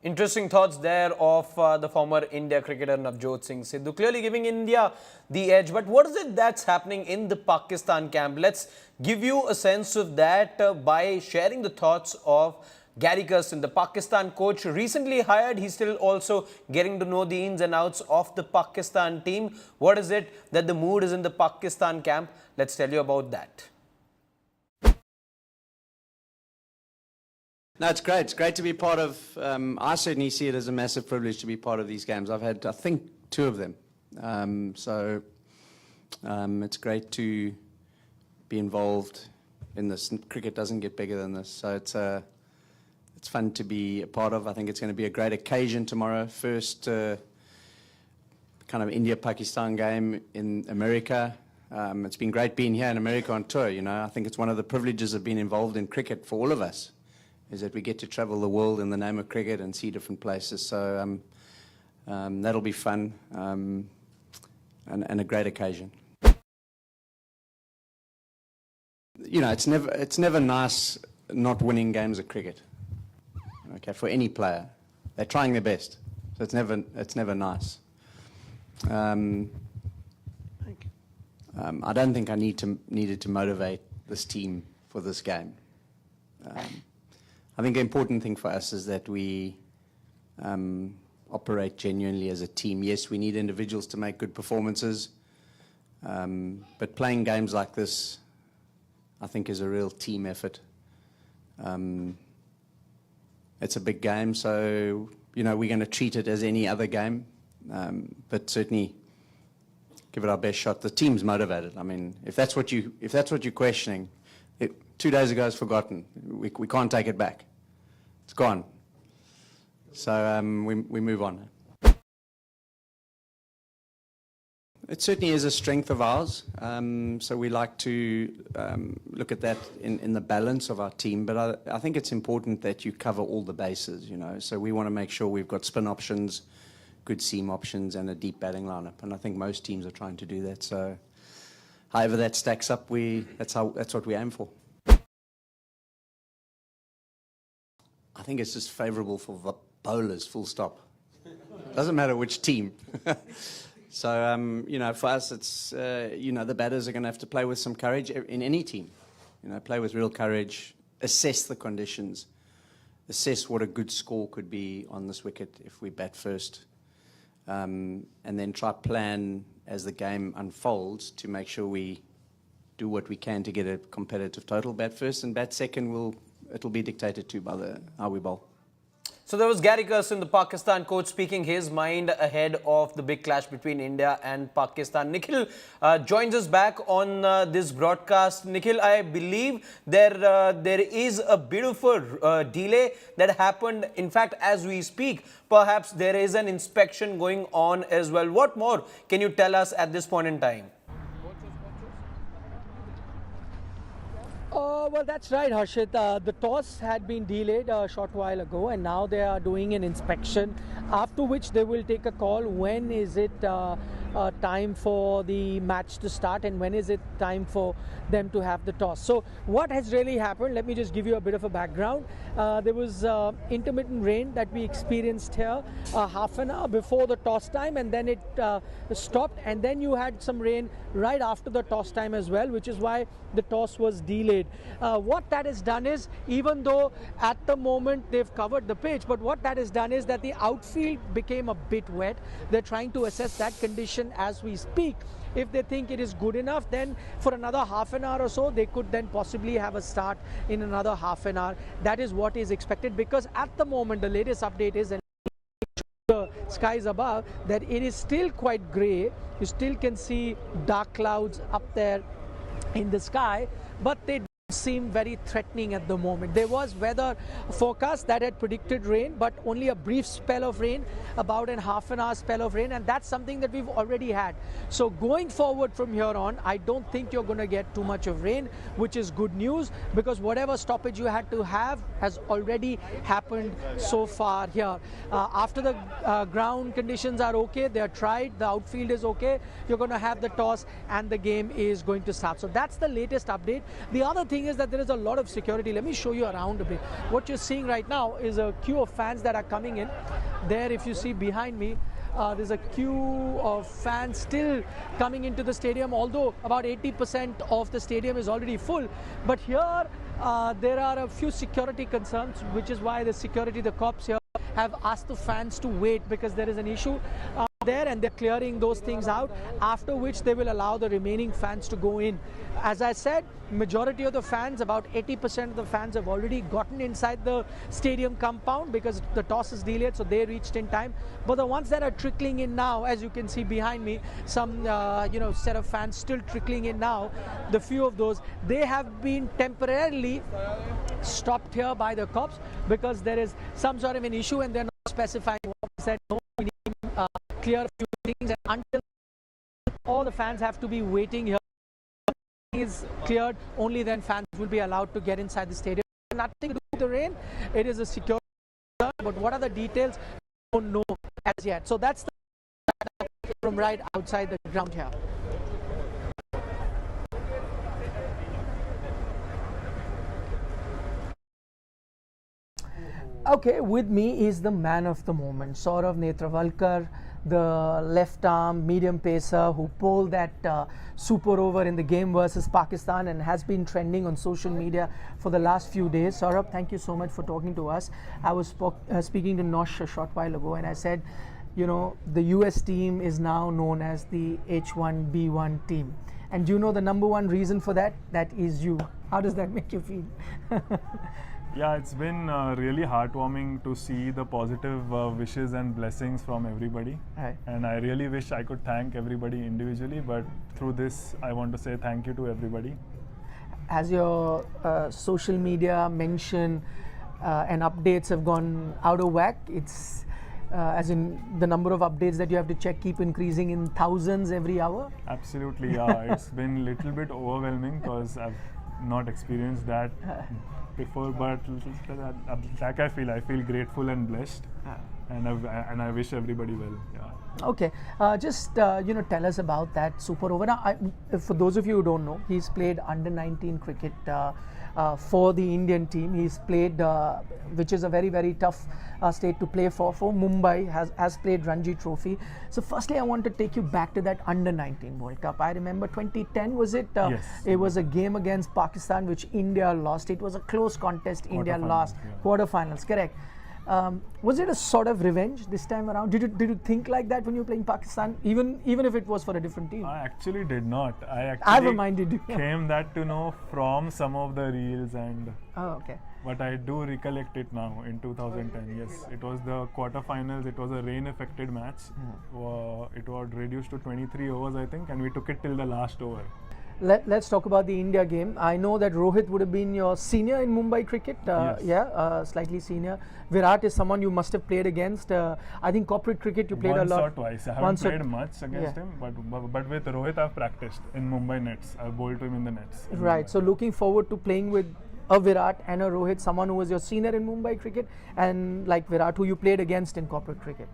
Interesting thoughts there of the former India cricketer Navjot Singh Sidhu, clearly giving India the edge. But what is it that's happening in the Pakistan camp? Let's give you a sense of that by sharing the thoughts of Gary Kirsten, the Pakistan coach, recently hired. He's still also getting to know the ins and outs of the Pakistan team. What is it that the mood is in the Pakistan camp? Let's tell you about that. No, it's great. It's great to be part of, I certainly see it as a massive privilege to be part of these games. I've had, I think, 2 of them. It's great to be involved in this. Cricket doesn't get bigger than this. So it's fun to be a part of. I think it's going to be a great occasion tomorrow. First kind of India-Pakistan game in America. It's been great being here in America on tour. You know, I think it's one of the privileges of being involved in cricket for all of us, is that we get to travel the world in the name of cricket and see different places. So that'll be fun and a great occasion. You know, it's never nice not winning games of cricket. Okay, for any player, they're trying their best, so it's never nice. I don't think I needed to motivate this team for this game. I think the important thing for us is that we operate genuinely as a team. Yes, we need individuals to make good performances, but playing games like this, I think, is a real team effort. It's a big game, so you know we're going to treat it as any other game, but certainly give it our best shot. The team's motivated. I mean, if that's what you're questioning, 2 days ago is forgotten. We can't take it back. It's gone. So we move on. It certainly is a strength of ours. So we like to look at that in the balance of our team. But I think it's important that you cover all the bases, you know. So we want to make sure we've got spin options, good seam options, and a deep batting lineup. And I think most teams are trying to do that. So however that stacks up, that's what we aim for. I think it's just favourable for bowlers, full stop. Doesn't matter which team. So, you know, for us, it's, you know, the batters are going to have to play with some courage in any team. You know, play with real courage, assess the conditions, assess what a good score could be on this wicket if we bat first, and then try plan as the game unfolds to make sure we do what we can to get a competitive total. Bat first and bat second, it'll be dictated to by how we bowl. So there was Gary Kirsten, the Pakistan coach, speaking his mind ahead of the big clash between India and Pakistan. Nikhil joins us back on this broadcast. Nikhil, I believe there is a bit of a delay that happened. In fact, as we speak, perhaps there is an inspection going on as well. What more can you tell us at this point in time? Well, that's right, Harshit. The toss had been delayed a short while ago, and now they are doing an inspection, after which they will take a call. When is it time for the match to start, and when is it time for them to have the toss? So what has really happened, let me just give you a bit of a background. There was intermittent rain that we experienced here half an hour before the toss time, and then it stopped, and then you had some rain right after the toss time as well, which is why the toss was delayed. What that has done is, even though at the moment they've covered the pitch, but what that has done is that the outfield became a bit wet. They're trying to assess that condition as we speak. If they think it is good enough, then for another half an hour or so, they could then possibly have a start in another half an hour. That is what is expected, because at the moment the latest update is, and the skies above, that it is still quite grey. You still can see dark clouds up there in the sky, but they seem very threatening at the moment. There was weather forecast that had predicted rain, but only a brief spell of rain, about a half an hour spell of rain, and that's something that we've already had. So going forward from here on, I don't think you're going to get too much of rain, which is good news, because whatever stoppage you had to have has already happened so far here. After the ground conditions are okay, they're tried, the outfield is okay, you're going to have the toss and the game is going to start. So that's the latest update. The other thing is that there is a lot of security. Let me show you around a bit. What you're seeing right now is a queue of fans that are coming in. There, if you see behind me, there's a queue of fans still coming into the stadium, although about 80% of the stadium is already full. But here there are a few security concerns, which is why the cops here have asked the fans to wait, because there is an issue there, and they're clearing those things out, after which they will allow the remaining fans to go in. As I said, majority of the fans, about 80% of the fans, have already gotten inside the stadium compound because the toss is delayed, so they reached in time. But the ones that are trickling in now, as you can see behind me, some set of fans still trickling in now, the few of those, they have been temporarily stopped here by the cops because there is some sort of an issue, and they're not specifying what. They said, no, we need to clear a few things, and until all the fans have to be waiting here is cleared, only then fans will be allowed to get inside the stadium. Nothing to do with the rain, it is a security concern, but what are the details, we don't know as yet. So that's the from right outside the ground here. Okay, with me is the man of the moment, Saurabh Netravalkar, the left arm medium pacer who pulled that super over in the game versus Pakistan and has been trending on social media for the last few days. Saurabh, thank you so much for talking to us. I was speaking to Nosh a short while ago, and I said, the US team is now known as the H1B1 team. And do you know the number one reason for that? That is you. How does that make you feel? Yeah, it's been really heartwarming to see the positive wishes and blessings from everybody. Right. And I really wish I could thank everybody individually, but through this, I want to say thank you to everybody. As your social media mention and updates have gone out of whack, it's as in the number of updates that you have to check keep increasing in thousands every hour? Absolutely, yeah. It's been a little bit overwhelming because I've not experienced that before, but like I feel grateful and blessed. and I wish everybody well. Yeah. Okay, just tell us about that super over. Now, for those of you who don't know, he's played under 19 cricket for the Indian team. He's played, which is a very, very tough state to play for Mumbai, has played Ranji Trophy. So firstly, I want to take you back to that under 19 World Cup. I remember 2010, was it? Yes. It was a game against Pakistan, which India lost. It was a close contest. India lost. Quarterfinals, correct. Was it a sort of revenge this time around? Did you think like that when you were playing Pakistan, even if it was for a different team? I actually did not. I reminded you. Came that to know from some of the reels and. Oh, okay. But I do recollect it now in 2010. Yes, it was the quarterfinals. It was a rain-affected match. It was reduced to 23 overs, I think, and we took it till the last over. Let's talk about the India game. I know that Rohit would have been your senior in Mumbai cricket. Yes. Slightly senior. Virat is someone you must have played against. I think corporate cricket you played Once a lot. Once or twice. I haven't played much against him, but with Rohit I've practiced in Mumbai nets. I've bowled to him in the nets. Right. So looking forward to playing with a Virat and a Rohit, someone who was your senior in Mumbai cricket, and like Virat, who you played against in corporate cricket.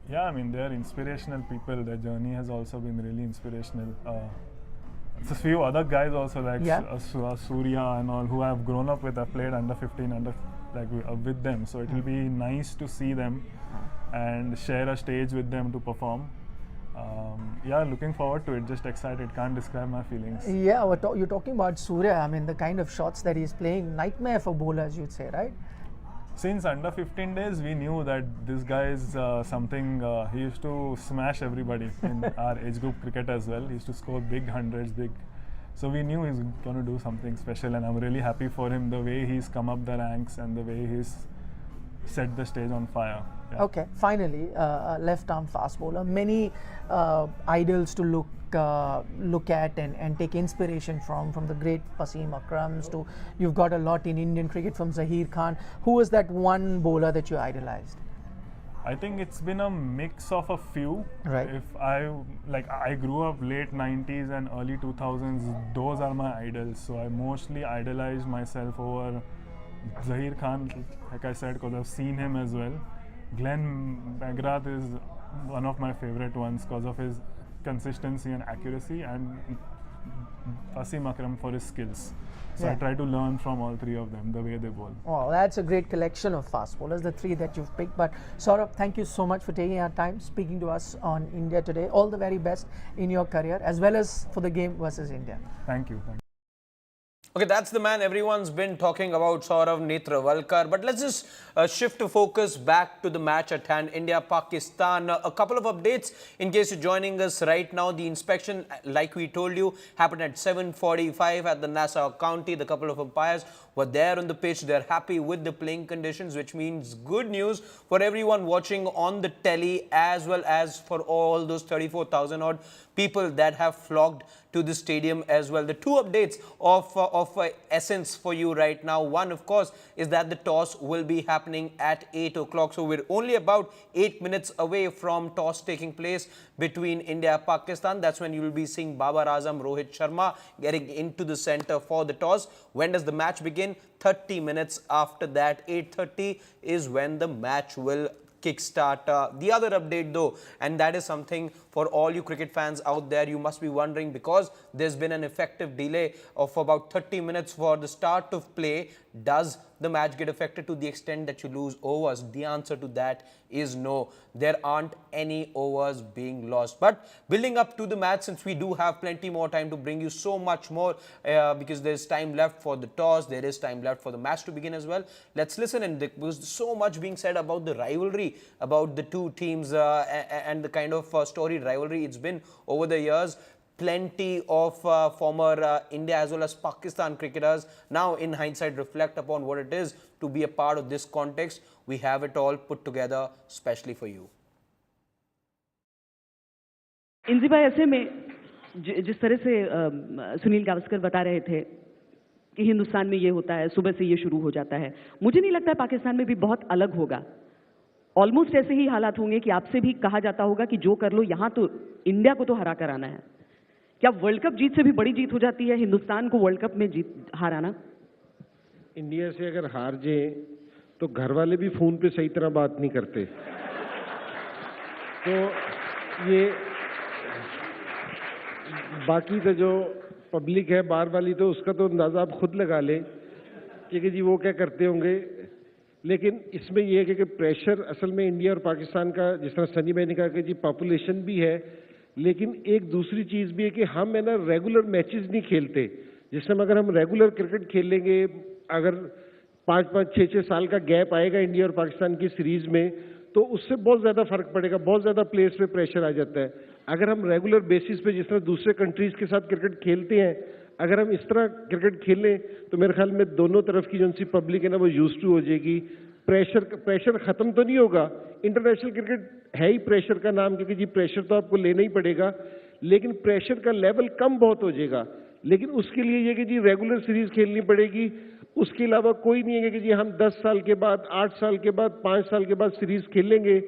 Yeah, I mean, they're inspirational people. Their journey has also been really inspirational. There's a few other guys also like Surya and all who I've grown up with. I've played under 15, with them. So it will be nice to see them and share a stage with them to perform. Looking forward to it. Just excited. Can't describe my feelings. Yeah, you're talking about Surya. I mean, the kind of shots that he's playing, nightmare for bowlers, you'd say, right? Since under 15 days, we knew that this guy is something. He used to smash everybody in our age group cricket as well. He used to score big hundreds, so we knew he's going to do something special, and I'm really happy for him, the way he's come up the ranks and the way he's set the stage on fire. Yeah. Okay, finally, left arm fast bowler. Many idols to look at and take inspiration from the great Wasim Akrams to you've got a lot in Indian cricket from Zaheer Khan. Who was that one bowler that you idolized? I think it's been a mix of a few. Right. If I grew up late 90s and early 2000s, those are my idols. So I mostly idolized myself over Zaheer Khan, like I said, because I've seen him as well. Glenn McGrath is one of my favorite ones because of his consistency and accuracy, and Wasim Akram for his skills. So I try to learn from all three of them, the way they bowl. Oh, that's a great collection of fast bowlers, the three that you've picked. But Saurabh, thank you so much for taking our time, speaking to us on India Today. All the very best in your career, as well as for the game versus India. Thank you. Okay, that's the man everyone's been talking about, Saurabh Netravalkar. But let's just shift to focus back to the match at hand, India-Pakistan. A couple of updates in case you're joining us right now. The inspection, like we told you, happened at 7:45 at the Nassau County. The couple of umpires were there on the pitch. They're happy with the playing conditions, which means good news for everyone watching on the telly, as well as for all those 34,000 odd people that have flocked to the stadium as well. The two updates of essence for you right now. One, of course, is that the toss will be happening at 8 o'clock. So we're only about 8 minutes away from toss taking place between India and Pakistan. That's when you will be seeing Babar Azam, Rohit Sharma getting into the center for the toss. When does the match begin? 30 minutes after that. 8:30 is when the match will kickstart. The other update though, and that is something for all you cricket fans out there, you must be wondering, because there's been an effective delay of about 30 minutes for the start of play. Does the match get affected to the extent that you lose overs? The answer to that is no. There aren't any overs being lost. But building up to the match, since we do have plenty more time to bring you so much more, because there's time left for the toss, there is time left for the match to begin as well. Let's listen, and there's so much being said about the rivalry, about the two teams and the kind of storied rivalry it's been over the years. Plenty of former India as well as Pakistan cricketers now in hindsight reflect upon what it is to be a part of this context. We have it all put together specially for you. इंजी भाई, ऐसे में जिस तरह से सुनील गावस्कर बता रहे थे कि हिंदुस्तान में ये होता है, सुबह से ये शुरू हो जाता है, मुझे नहीं लगता है पाकिस्तान में भी बहुत अलग होगा. ऑलमोस्ट ऐसे ही हालात होंगे कि आपसे भी कहा जाता होगा कि जो कर लो, यहाँ तो इंडिया को तो हरा कर आना है. क्या वर्ल्ड कप जीत से भी बड़ी जीत हो जाती है हिंदुस्तान को वर्ल्ड कप में जीत हराना? इंडिया से अगर हार जाए तो घर वाले भी फ़ोन पे सही तरह बात नहीं करते। तो ये बाकी तो जो पब्लिक है बाहर वाली, तो उसका तो अंदाज़ा आप खुद लगा लें कि जी वो क्या करते होंगे। लेकिन इसमें ये है कि प्रेशर असल में इंडिया और पाकिस्तान का, जिस तरह सनी भाई ने कहा कि जी पॉपुलेशन भी है, लेकिन एक दूसरी चीज़ भी है कि हम है ना रेगुलर मैचेस नहीं खेलते। जिस समय अगर हम रेगुलर क्रिकेट खेलेंगे, अगर 5-5, 6-6 साल का गैप आएगा इंडिया और पाकिस्तान की सीरीज़ में, तो उससे बहुत ज़्यादा फर्क पड़ेगा, बहुत ज़्यादा प्लेयर्स पे प्रेशर आ जाता है। अगर हम रेगुलर बेसिस पे जिस तरह दूसरे कंट्रीज़ के साथ क्रिकेट खेलते हैं, अगर हम इस तरह क्रिकेट खेलें तो मेरे ख्याल में दोनों तरफ की जो सी पब्लिक है ना वो यूज्ड टू हो जाएगी। प्रेशर ख़त्म तो नहीं होगा, इंटरनेशनल क्रिकेट है ही प्रेशर का नाम, क्योंकि जी प्रेशर तो आपको लेना ही पड़ेगा, लेकिन प्रेशर का लेवल कम बहुत हो जाएगा। लेकिन उसके लिए ये कि जी रेगुलर सीरीज़ खेलनी पड़ेगी, उसके अलावा कोई नहीं है कि जी हम 10 साल के बाद, 8 साल के बाद, 5 साल के बाद सीरीज़ खेलेंगे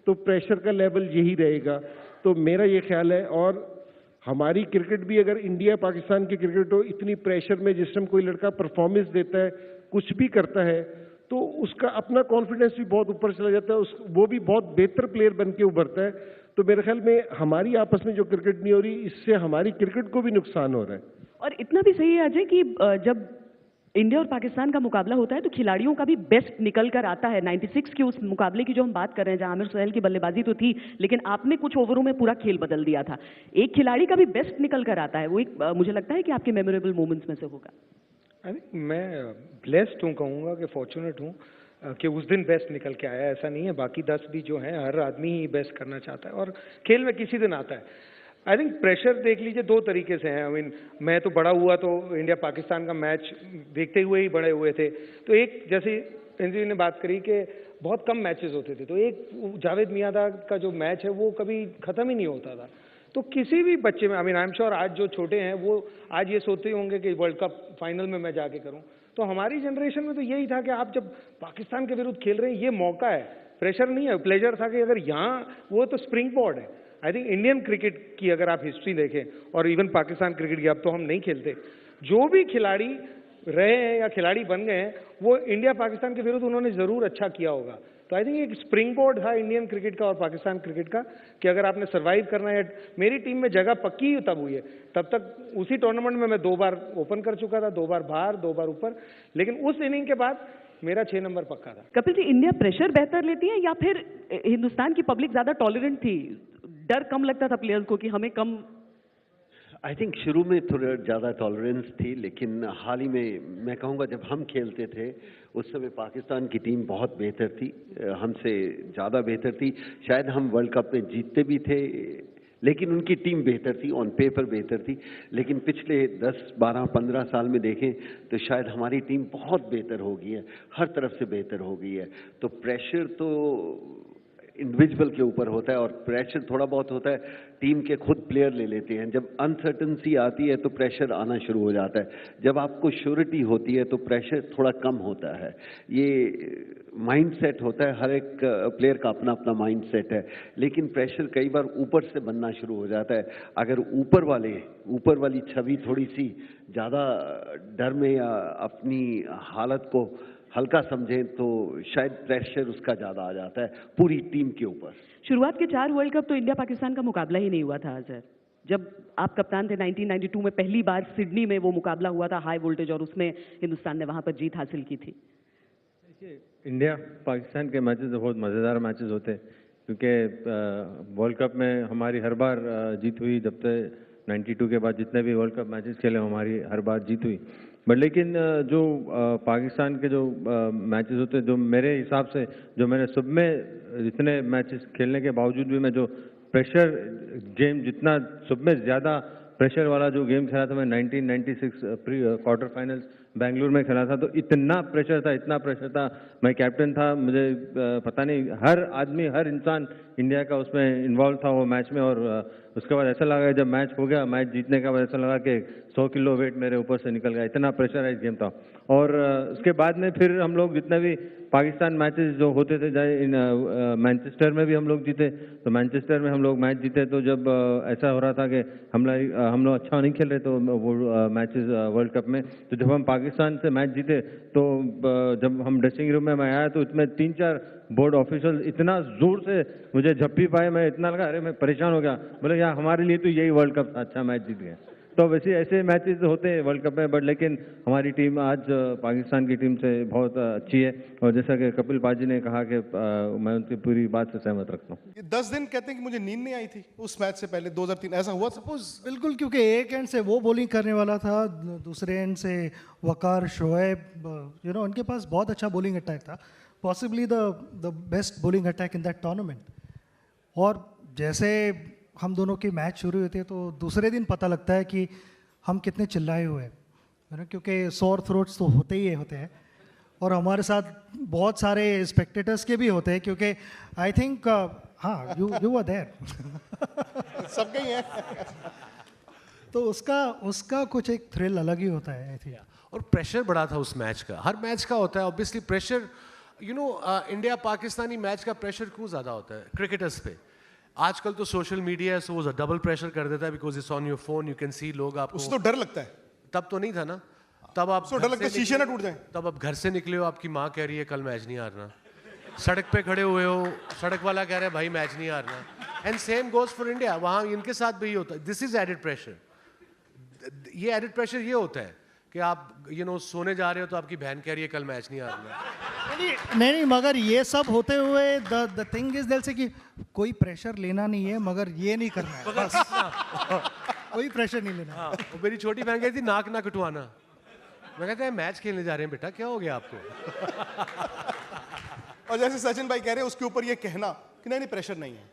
तो प्रेशर का लेवल यही रहेगा। तो मेरा ये ख्याल है, और हमारी क्रिकेट भी अगर इंडिया पाकिस्तान की क्रिकेट हो इतनी प्रेशर में, जिस टाइम कोई लड़का परफॉर्मेंस देता है, कुछ भी करता है, तो उसका अपना कॉन्फिडेंस भी बहुत ऊपर चला जाता है, वो भी बहुत बेहतर प्लेयर बन के उभरता है। तो मेरे ख्याल में हमारी आपस में जो क्रिकेट नहीं हो रही, इससे हमारी क्रिकेट को भी नुकसान हो रहा है। और इतना भी सही है अजय कि जब इंडिया और पाकिस्तान का मुकाबला होता है तो खिलाड़ियों का भी बेस्ट निकल कर आता है। 96 के उस मुकाबले की जो हम बात कर रहे हैं, जहां आमिर सुहेल की बल्लेबाजी तो थी, लेकिन आपने कुछ ओवरों में पूरा खेल बदल दिया था। एक खिलाड़ी का भी बेस्ट निकल कर आता है, वो एक मुझे लगता है कि आपके मेमोरेबल मोमेंट्स में से होगा। मैं ब्लेस्ड हूँ, कहूँगा कि फॉर्चुनेट हूँ कि उस दिन बेस्ट निकल के आया। ऐसा नहीं है, बाकी 10 भी जो हैं, हर आदमी ही बेस्ट करना चाहता है और खेल में किसी दिन आता है। आई थिंक प्रेशर देख लीजिए 2 तरीके से है। आई मीन मैं तो बड़ा हुआ तो इंडिया पाकिस्तान का मैच देखते हुए ही बड़े हुए थे। तो एक जैसे इंद्री ने बात करी कि बहुत कम मैचेस होते थे, तो एक जावेद मियांदा का जो मैच है वो कभी ख़त्म ही नहीं होता था। तो किसी भी बच्चे में, I mean I am sure आज जो छोटे हैं वो आज ये सोचते होंगे कि वर्ल्ड कप फाइनल में मैं जाके करूं। तो हमारी जनरेशन में तो यही था कि आप जब पाकिस्तान के विरुद्ध खेल रहे हैं, ये मौका है, प्रेशर नहीं है, प्लेजर था कि अगर यहाँ वो तो स्प्रिंग बोर्ड है। आई थिंक इंडियन क्रिकेट की अगर आप हिस्ट्री देखें और इवन पाकिस्तान क्रिकेट की, अब तो हम नहीं खेलते, जो भी खिलाड़ी रहे हैं या खिलाड़ी बन गए हैं वो इंडिया पाकिस्तान के विरुद्ध उन्होंने ज़रूर अच्छा किया होगा। तो आई थिंक एक स्प्रिंग बोर्ड था इंडियन क्रिकेट का और पाकिस्तान क्रिकेट का कि अगर आपने सर्वाइव करना है। मेरी टीम में जगह पक्की तब हुई है, तब तक उसी टूर्नामेंट में मैं 2 बार ओपन कर चुका था, 2 बार बाहर, 2 बार ऊपर, लेकिन उस इनिंग के बाद मेरा 6 नंबर पक्का था। कपिल जी, इंडिया प्रेशर बेहतर लेती है या फिर हिंदुस्तान की पब्लिक ज्यादा टॉलरेंट थी, डर कम लगता था प्लेयर्स को कि हमें कम? आई थिंक शुरू में थोड़ा ज़्यादा टॉलरेंस थी, लेकिन हाल ही में मैं कहूँगा जब हम खेलते थे उस समय पाकिस्तान की टीम बहुत बेहतर थी, हमसे ज़्यादा बेहतर थी। शायद हम वर्ल्ड कप में जीतते भी थे, लेकिन उनकी टीम बेहतर थी, ऑन पेपर बेहतर थी। लेकिन पिछले 10, 12, 15 साल में देखें तो शायद हमारी टीम बहुत बेहतर हो गई है, हर तरफ से बेहतर हो गई है। तो प्रेशर तो इंडिविजुअल के ऊपर होता है और प्रेशर थोड़ा बहुत होता है टीम के खुद प्लेयर ले लेते हैं। जब अनसर्टनसी आती है तो प्रेशर आना शुरू हो जाता है, जब आपको श्योरिटी होती है तो प्रेशर थोड़ा कम होता है। ये माइंड सेट होता है, हर एक प्लेयर का अपना अपना माइंड सेट है, लेकिन प्रेशर कई बार ऊपर से बनना शुरू हो जाता है। अगर ऊपर वाली छवि थोड़ी सी ज़्यादा डर में या अपनी हालत को हल्का समझें तो शायद प्रेशर उसका ज़्यादा आ जाता है पूरी टीम के ऊपर। शुरुआत के 4 वर्ल्ड कप तो इंडिया पाकिस्तान का मुकाबला ही नहीं हुआ था अजय। जब आप कप्तान थे 1992 में पहली बार सिडनी में वो मुकाबला हुआ था हाई वोल्टेज, और उसमें हिंदुस्तान ने वहाँ पर जीत हासिल की थी। इंडिया पाकिस्तान के मैचेस बहुत मज़ेदार मैचेस होते हैं, क्योंकि वर्ल्ड कप में हमारी हर बार जीत हुई। जब तक 92 के बाद जितने भी वर्ल्ड कप मैचेस खेले हमारी हर बार जीत हुई। बट लेकिन जो पाकिस्तान के जो मैचेस होते हैं, जो मेरे हिसाब से जो मैंने सब में इतने मैचेस खेलने के बावजूद भी मैं जो प्रेशर गेम, जितना सब में ज़्यादा प्रेशर वाला जो गेम खेला था मैं 1996 क्वार्टर फाइनल्स बेंगलुरु में खेला था, तो इतना प्रेशर था। मैं कैप्टन था, मुझे पता नहीं, हर आदमी हर इंसान इंडिया का उसमें इन्वॉल्व था वो मैच में, और उसके बाद ऐसा लगा जब मैच हो गया, मैच जीतने के बाद ऐसा लगा कि 100 किलो वेट मेरे ऊपर से निकल गया, इतना प्रेशराइज गेम था। और उसके बाद में फिर हम लोग जितने भी पाकिस्तान मैचेस जो होते थे, चाहे इन मैनचेस्टर में भी हम लोग जीते, तो मैनचेस्टर में हम लोग मैच जीते, तो जब ऐसा हो रहा था कि हम लोग अच्छा नहीं खेल रहे तो वो मैचेस वर्ल्ड कप में, तो जब हम पाकिस्तान से मैच जीते तो जब हम ड्रेसिंग रूम में मैं आया तो इसमें 3-4 बोर्ड ऑफिशियल इतना जोर से मुझे झप्पी पाए, मैं इतना लगा अरे मैं परेशान हो गया, बोले यार हमारे लिए तो यही वर्ल्ड कप था, अच्छा मैच जीत गए। तो वैसे ऐसे मैचेस होते हैं वर्ल्ड कप में, बट लेकिन हमारी टीम आज पाकिस्तान की टीम से बहुत अच्छी है, और जैसा कि कपिल पाजी ने कहा कि मैं उनकी पूरी बात से सहमत रखता हूँ। ये 10 दिन कहते हैं कि मुझे नींद नहीं आई थी उस मैच से पहले 2003, ऐसा हुआ? सपोज बिल्कुल, क्योंकि एक एंड से वो बॉलिंग करने वाला था, दूसरे एंड से वकार, शोएब, उनके पास बहुत अच्छा बॉलिंग अटैक था, possibly the best bowling attack in that tournament. और जैसे हम दोनों की मैच शुरू होती है तो दूसरे दिन पता लगता है कि हम कितने चिल्लाए हुए हैं, क्योंकि सोर थ्रोट्स तो होते ही होते हैं, और हमारे साथ बहुत सारे स्पेक्टेटर्स के भी होते हैं, क्योंकि आई थिंक हाँ यू वर देयर सब गई है तो उसका कुछ एक थ्रिल अलग ही होता है आई थिंक। और प्रेशर बड़ा था उस मैच का, हर मैच का होता है obviously pressure. India Pakistani match का प्रेशर क्यों ज़्यादा होता है क्रिकेटर्स पे? आजकल तो सोशल मीडिया है, सो वो डबल प्रेशर कर देता है, because it's on your phone, you can see लोग आपको। उससे तो डर लगता है। तब तो नहीं था ना, तब आप डर लगता है शीशे ना टूट जाए। तब आप घर से निकले हो, आपकी माँ कह रही है कल मैच नहीं हारना, सड़क पे खड़े हुए हो, सड़क वाला कह रहा है भाई मैच नहीं हारना, and same goes for India. वहाँ इनके साथ भी होता है, दिस इज एडेड प्रेशर। ये एडेड प्रेशर ये होता है कि आप सोने जा रहे हो तो आपकी बहन कह रही है कल मैच नहीं हारना। नहीं, मगर ये सब होते हुए द थिंग इज दिल से कि कोई प्रेशर लेना नहीं है, मगर ये नहीं करना है बस कोई प्रेशर नहीं लेना। मेरी छोटी बहन कहती थी नाक ना कटवाना, मैं कहता है मैच खेलने जा रहे हैं बेटा, क्या हो गया आपको? और जैसे सचिन भाई कह रहे हैं उसके ऊपर ये कहना कि नहीं प्रेशर नहीं है,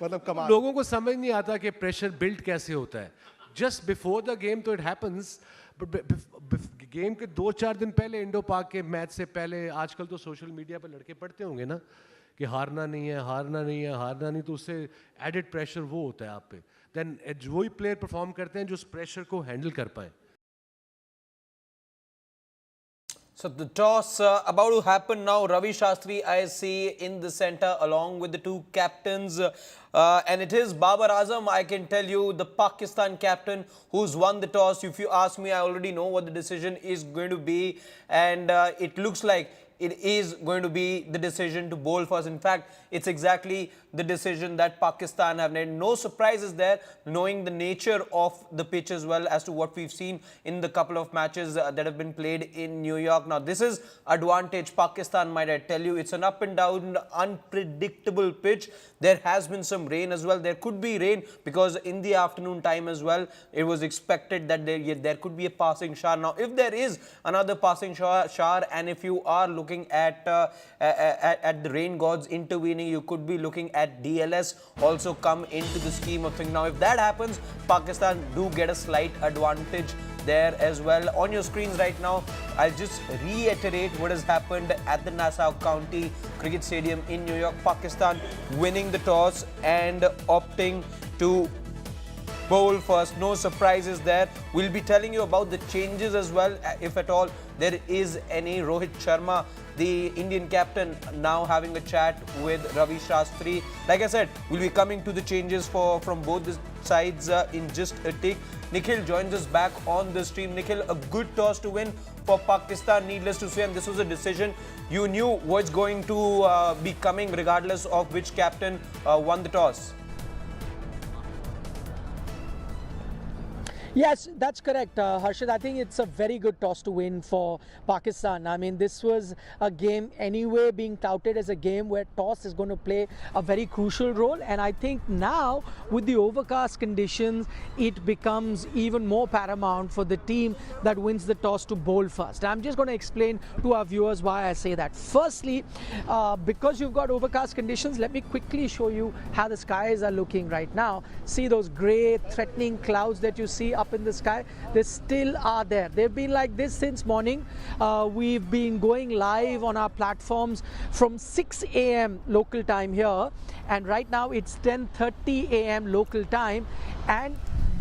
मतलब कमाल। लोगों को समझ नहीं आता कि प्रेशर बिल्ड कैसे होता है। जस्ट बिफोर द गेम तो इट हैपन्स, गेम के 2-4 दिन पहले, इंडो-पाक के मैच से पहले, आजकल तो सोशल मीडिया पर लड़के पढ़ते होंगे ना कि हारना नहीं है, हारना नहीं है, हारना नहीं, तो उससे एडेड प्रेशर वो होता है आप पे। देन वही प्लेयर परफॉर्म करते हैं जो उस प्रेशर को हैंडल कर पाए। So the toss about to happen now. Ravi Shastri I see in the center along with the two captains, and it is Babar Azam, I can tell you, the Pakistan captain, who's won the toss. If you ask me, I already know what the decision is going to be, and it looks like it is going to be the decision to bowl first. In fact, it's exactly the decision that Pakistan have made. No surprises there, knowing the nature of the pitch as well as to what we've seen in the couple of matches that have been played in New York. Now, this is advantage Pakistan, might I tell you. It's an up and down, unpredictable pitch. There has been some rain as well. There could be rain because in the afternoon time as well, it was expected that there could be a passing shower. Now, if there is another passing shower, and if you are looking at the rain gods intervening, you could be looking at DLS also come into the scheme of things. Now, if that happens, Pakistan do get a slight advantage there as well. On your screens right now, I'll just reiterate what has happened at the Nassau County Cricket Stadium in New York. Pakistan winning the toss and opting to bowl first. No surprises there. We'll be telling you about the changes as well, if at all there is any. Rohit Sharma, the Indian captain, now having a chat with Ravi Shastri. Like I said, we'll be coming to the changes from both the sides in just a tick. Nikhil joins us back on the stream. Nikhil, a good toss to win for Pakistan, needless to say, and this was a decision you knew was going to be coming regardless of which captain won the toss. Yes, that's correct, Harshad. I think it's a very good toss to win for Pakistan. I mean, this was a game anyway being touted as a game where toss is going to play a very crucial role. And I think now, with the overcast conditions, it becomes even more paramount for the team that wins the toss to bowl first. I'm just going to explain to our viewers why I say that. Firstly, because you've got overcast conditions, let me quickly show you how the skies are looking right now. See those grey, threatening clouds that you see up up in the sky, they still are there. They've been like this since morning. We've been going live on our platforms from 6 a.m. local time here, and right now it's 10:30 a.m. local time, and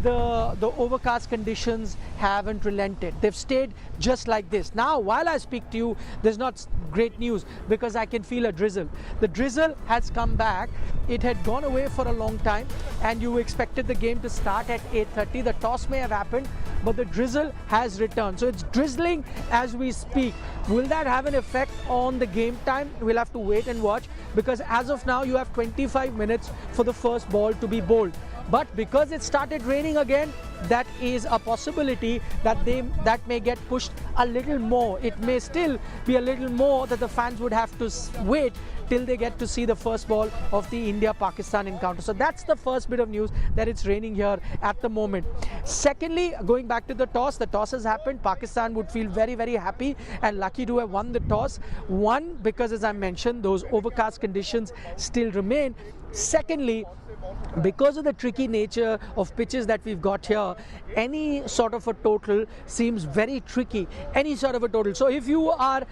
the overcast conditions haven't relented. They've stayed just like this. Now, while I speak to you, there's not great news because I can feel a drizzle. The drizzle has come back. It had gone away for a long time, and you expected the game to start at 8:30. The toss may have happened, but the drizzle has returned. So it's drizzling as we speak. Will that have an effect on the game time? We'll have to wait and watch, because as of now, you have 25 minutes for the first ball to be bowled. But because it started raining again, that is a possibility that may get pushed a little more. It may still be a little more that the fans would have to wait till they get to see the first ball of the India-Pakistan encounter. So that's the first bit of news, that it's raining here at the moment. Secondly, going back to the toss has happened. Pakistan would feel very, very happy and lucky to have won the toss. One, because as I mentioned, those overcast conditions still remain. Secondly, because of the tricky nature of pitches that we've got here, any sort of a total seems very tricky. Any sort of a total. So if you are,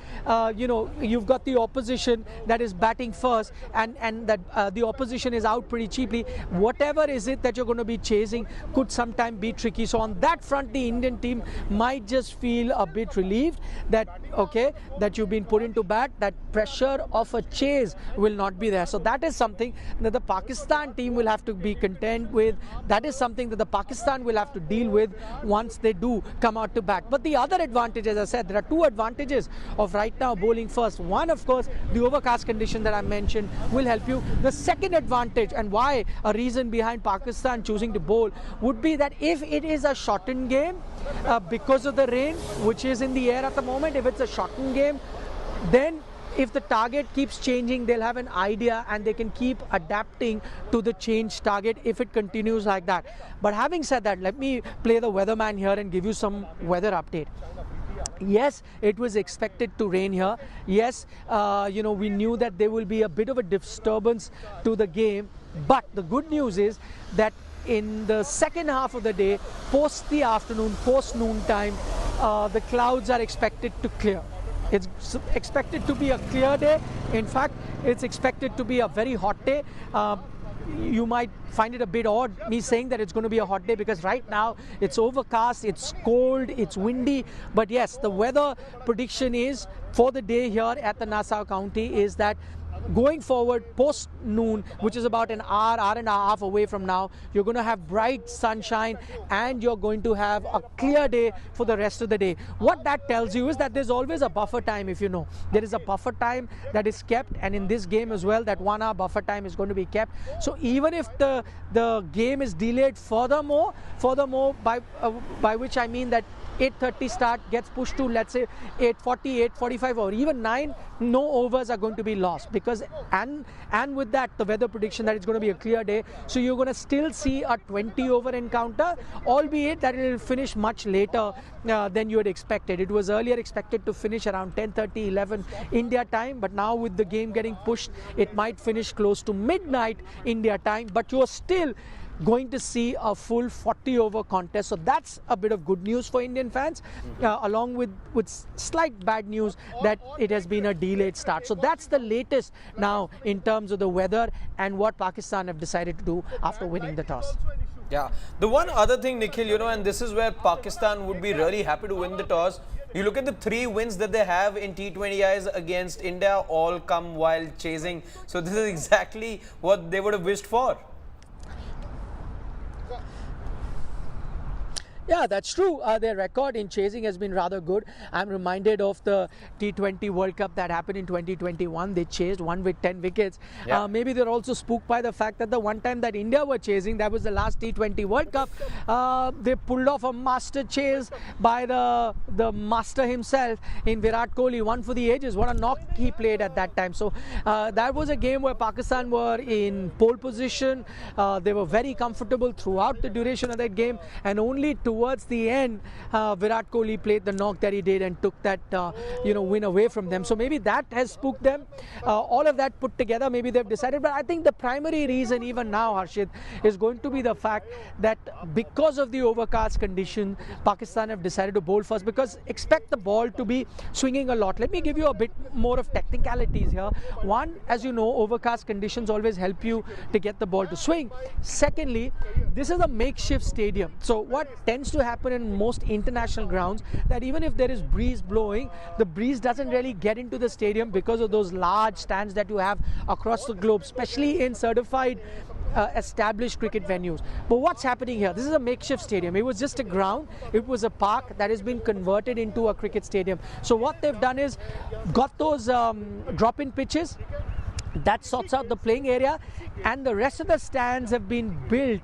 you've got the opposition that is batting first, and that the opposition is out pretty cheaply, whatever is it that you're going to be chasing could sometime be tricky. So on that front, the Indian team might just feel a bit relieved that, okay, that you've been put into bat, that pressure of a chase will not be there. So that is something that the Pakistan team will have to be content with. That is something that the Pakistan will have to deal with once they do come out to bat. But the other advantage, as I said, there are two advantages of right now bowling first. One, of course, the overcast condition that I mentioned will help you. The second advantage, and why a reason behind Pakistan choosing to bowl, would be that if it is a shortened game, because of the rain which is in the air at the moment, if it's a shortened game, then if the target keeps changing, they'll have an idea and they can keep adapting to the changed target if it continues like that. But having said that, let me play the weatherman here and give you some weather update. Yes, it was expected to rain here. Yes, we knew that there will be a bit of a disturbance to the game. But the good news is that in the second half of the day, post the afternoon, post noon time, the clouds are expected to clear. It's expected to be a clear day. In fact, it's expected to be a very hot day. You might find it a bit odd, me saying that it's going to be a hot day, because right now it's overcast, it's cold, it's windy. But yes, the weather prediction is for the day here at the Nassau County is that going forward post noon, which is about an hour and a half away from now, you're going to have bright sunshine and you're going to have a clear day for the rest of the day. What that tells you is that there's always a buffer time. If you know, there is a buffer time that is kept, and in this game as well, that 1 hour buffer time is going to be kept. So even if the game is delayed furthermore, by which I mean that 8:30 start gets pushed to, let's say, 8:40, 8:45 or even 9, no overs are going to be lost, because and with that, the weather prediction that it's going to be a clear day, so you're going to still see a 20 over encounter, albeit that it will finish much later than you had expected. It was earlier expected to finish around 10:30, 11 India time, but now with the game getting pushed, it might finish close to midnight India time, but you're still going to see a full 40 over contest. So that's a bit of good news for Indian fans, along with slight bad news that it has been a delayed start. So that's the latest now in terms of the weather and what Pakistan have decided to do after winning the toss. Yeah, the one other thing, Nikhil, and this is where Pakistan would be really happy to win the toss. You look at the 3 wins that they have in T20Is against India, all come while chasing. So this is exactly what they would have wished for. Yeah, that's true. Their record in chasing has been rather good. I'm reminded of the T20 World Cup that happened in 2021. They chased, won with 10 wickets. Yeah. Maybe they're also spooked by the fact that the one time that India were chasing, that was the last T20 World Cup, they pulled off a master chase by the master himself in Virat Kohli, one for the ages. What a knock he played at that time. So that was a game where Pakistan were in pole position. They were very comfortable throughout the duration of that game, and only to towards the end, Virat Kohli played the knock that he did and took that win away from them. So maybe that has spooked them. All of that put together, maybe they've decided. But I think the primary reason even now, Harshit, is going to be the fact that because of the overcast condition, Pakistan have decided to bowl first, because expect the ball to be swinging a lot. Let me give you a bit more of technicalities here. One, as you know, overcast conditions always help you to get the ball to swing. Secondly, this is a makeshift stadium. So what tends to happen in most international grounds, that even if there is breeze blowing, the breeze doesn't really get into the stadium because of those large stands that you have across the globe, especially in certified established cricket venues. But what's happening here? This is a makeshift stadium. It was just a ground. It was a park that has been converted into a cricket stadium. So what they've done is got those drop-in pitches. That sorts out the playing area, and the rest of the stands have been built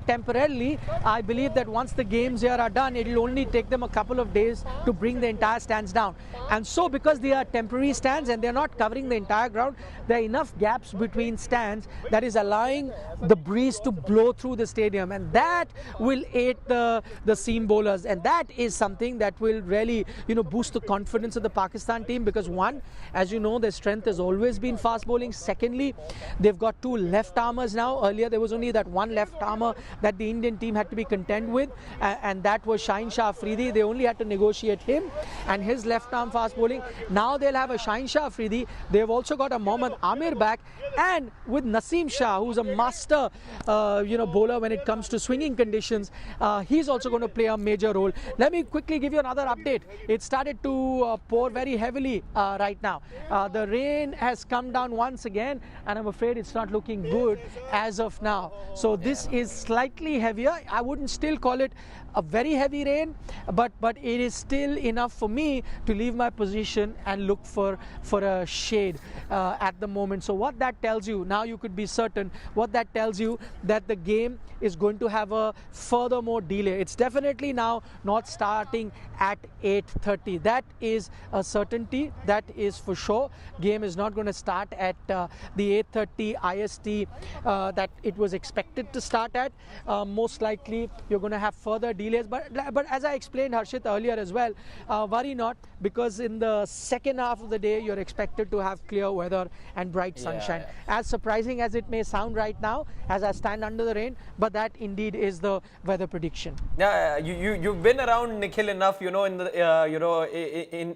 temporarily. I believe that once the games here are done, it will only take them a couple of days to bring the entire stands down. And so because they are temporary stands and they're not covering the entire ground, there are enough gaps between stands that is allowing the breeze to blow through the stadium, and that will aid the seam bowlers, and that is something that will really boost the confidence of the Pakistan team, because one, as you know, their strength has always been fast bowling. Secondly, they've got two left armers now. Earlier there was only that one left armer that the Indian team had to be content with, and that was Shaheen Shah Afridi. They only had to negotiate him and his left arm fast bowling. Now they'll have a Shaheen Shah Afridi. They've also got a Mohammad Amir back, and with Naseem Shah, who's a master bowler when it comes to swinging conditions, he's also going to play a major role. Let me quickly give you another update. It started to pour very heavily right now. The rain has come down once again, and I'm afraid it's not looking good as of now. So this is slightly heavier. I wouldn't still call it a very heavy rain, but it is still enough for me to leave my position and look for a shade at the moment. So what that tells you, now you could be certain, what that tells you that the game is going to have a furthermore delay. It's definitely now not starting at 8:30. That is a certainty. That is for sure. Game is not going to start at the 8:30 IST that it was expected to start at. Most likely you're going to have further delays. But as I explained, Harshit, earlier as well, worry not, because in the second half of the day you're expected to have clear weather and bright sunshine. As surprising as it may sound right now, as I stand under the rain, but that indeed is the weather prediction. Yeah, you've been around, Nikhil, enough, in the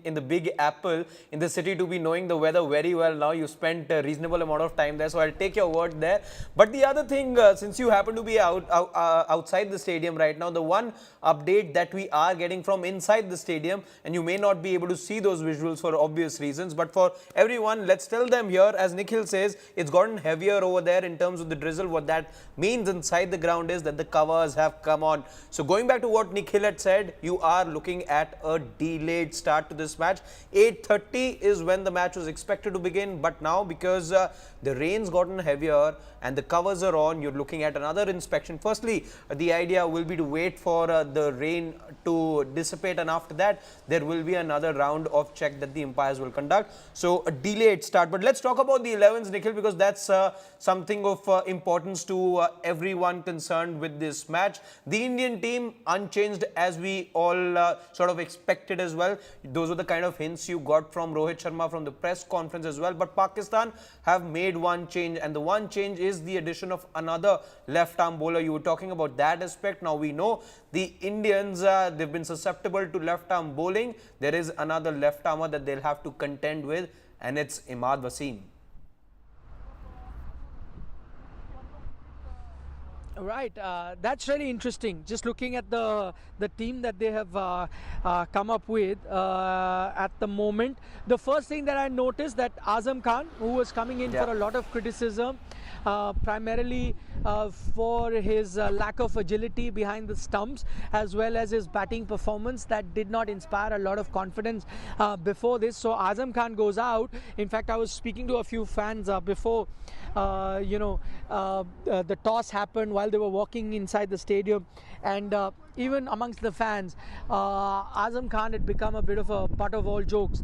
in the Big Apple, in the city, to be knowing the weather very well now. You spent a reasonable amount of time there, so I'll take your word there. But the other thing, since you happen to be outside the stadium right now, the one update that we are getting from inside the stadium, and you may not be able to see those visuals for obvious reasons, but for everyone, let's tell them here, as Nikhil says, it's gotten heavier over there in terms of the drizzle. What that means inside the ground is that the covers have come on. So going back to what Nikhil had said, you are looking at a delayed start to this match. 8:30 is when the match was expected to begin, but now because the rain's gotten heavier and the covers are on, you're looking at another inspection. Firstly, the idea will be to wait for the rain to dissipate, and after that there will be another round of check that the umpires will conduct. So a delayed start. But let's talk about the 11s, Nikhil, because that's something of importance to everyone concerned with this match. The Indian team unchanged, as we all sort of expected as well. Those were the kind of hints you got from Rohit Sharma from the press conference as well. But Pakistan have made one change, and the one change is the addition of another left arm bowler. You were talking about that aspect. Now we know the Indians, they've been susceptible to left arm bowling. There is another left armer that they'll have to contend with, and it's Imad Wasim. Right, that's really interesting. Just looking at the team that they have come up with at the moment. The first thing that I noticed, that Azam Khan, who was coming in for a lot of criticism, primarily for his lack of agility behind the stumps, as well as his batting performance that did not inspire a lot of confidence before this. So Azam Khan goes out. In fact, I was speaking to a few fans before the toss happened, while they were walking inside the stadium, and even amongst the fans, Azam Khan had become a bit of a butt of all jokes.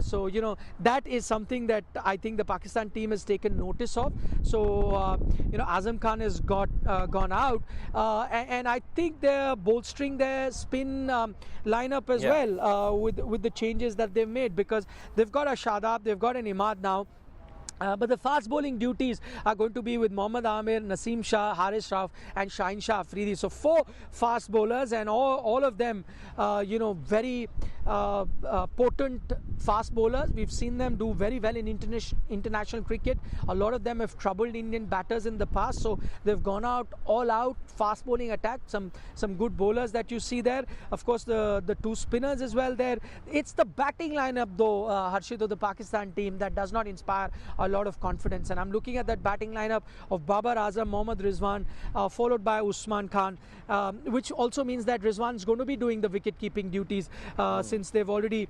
So, you know, that is something that I think the Pakistan team has taken notice of. So, you know, Azam Khan has gone out. And I think they're bolstering their spin lineup as well with the changes that they've made, because they've got a Shadab, they've got an Imad now. But the fast bowling duties are going to be with Mohammad Amir, Naseem Shah, Haris Rauf and Shaheen Shah Afridi. So 4 fast bowlers, and all of them, you know, very potent fast bowlers. We've seen them do very well in international cricket. A lot of them have troubled Indian batters in the past. So they've gone out all out fast bowling attack. Some good bowlers that you see there. Of course, the 2 spinners as well there. It's the batting lineup though, Harshit, of the Pakistan team that does not inspire a lot of confidence. And I'm looking at that batting lineup of Babar Azam, Mohammad Rizwan, followed by Usman Khan, which also means that Rizwan's going to be doing the wicket keeping duties since they've already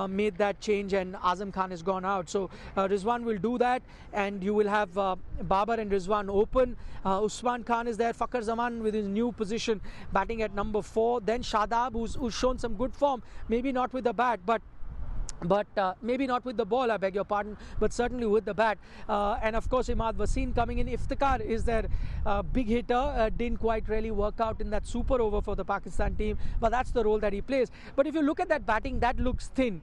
made that change and Azam Khan has gone out. So Rizwan will do that, and you will have Babar and Rizwan open. Usman Khan is there, Fakhar Zaman with his new position batting at number 4. Then Shadab, who's shown some good form, maybe not with the bat, but maybe not with the ball, I beg your pardon, but certainly with the bat. And of course, Imad Wasim coming in. Iftikhar is their big hitter. Didn't quite really work out in that super over for the Pakistan team, but that's the role that he plays. But if you look at that batting, that looks thin.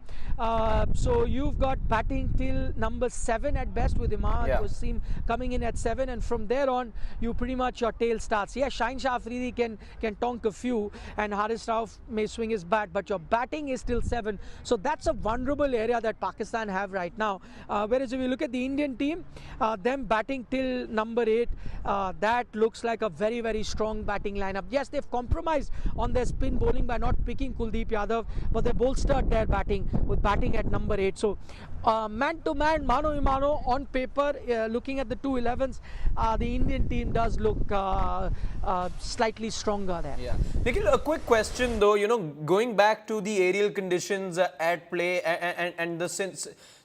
So you've got batting till number 7 at best with Imad Wasim coming in at 7, and from there on, you pretty much your tail starts. Yeah, Shaheen Shah Afridi can tonk a few, and Haris Rauf may swing his bat, but your batting is still 7. So that's a vulnerable area that Pakistan have right now. Whereas if you look at the Indian team, them batting till number 8, that looks like a very, very strong batting lineup. Yes, they've compromised on their spin bowling by not picking Kuldeep Yadav, but they bolstered their batting with batting at number 8. So man to man, mano a mano, on paper, looking at the 2 11s, the Indian team does look slightly stronger there. Yeah. Nikhil, a quick question though, you know, going back to the aerial conditions at play and the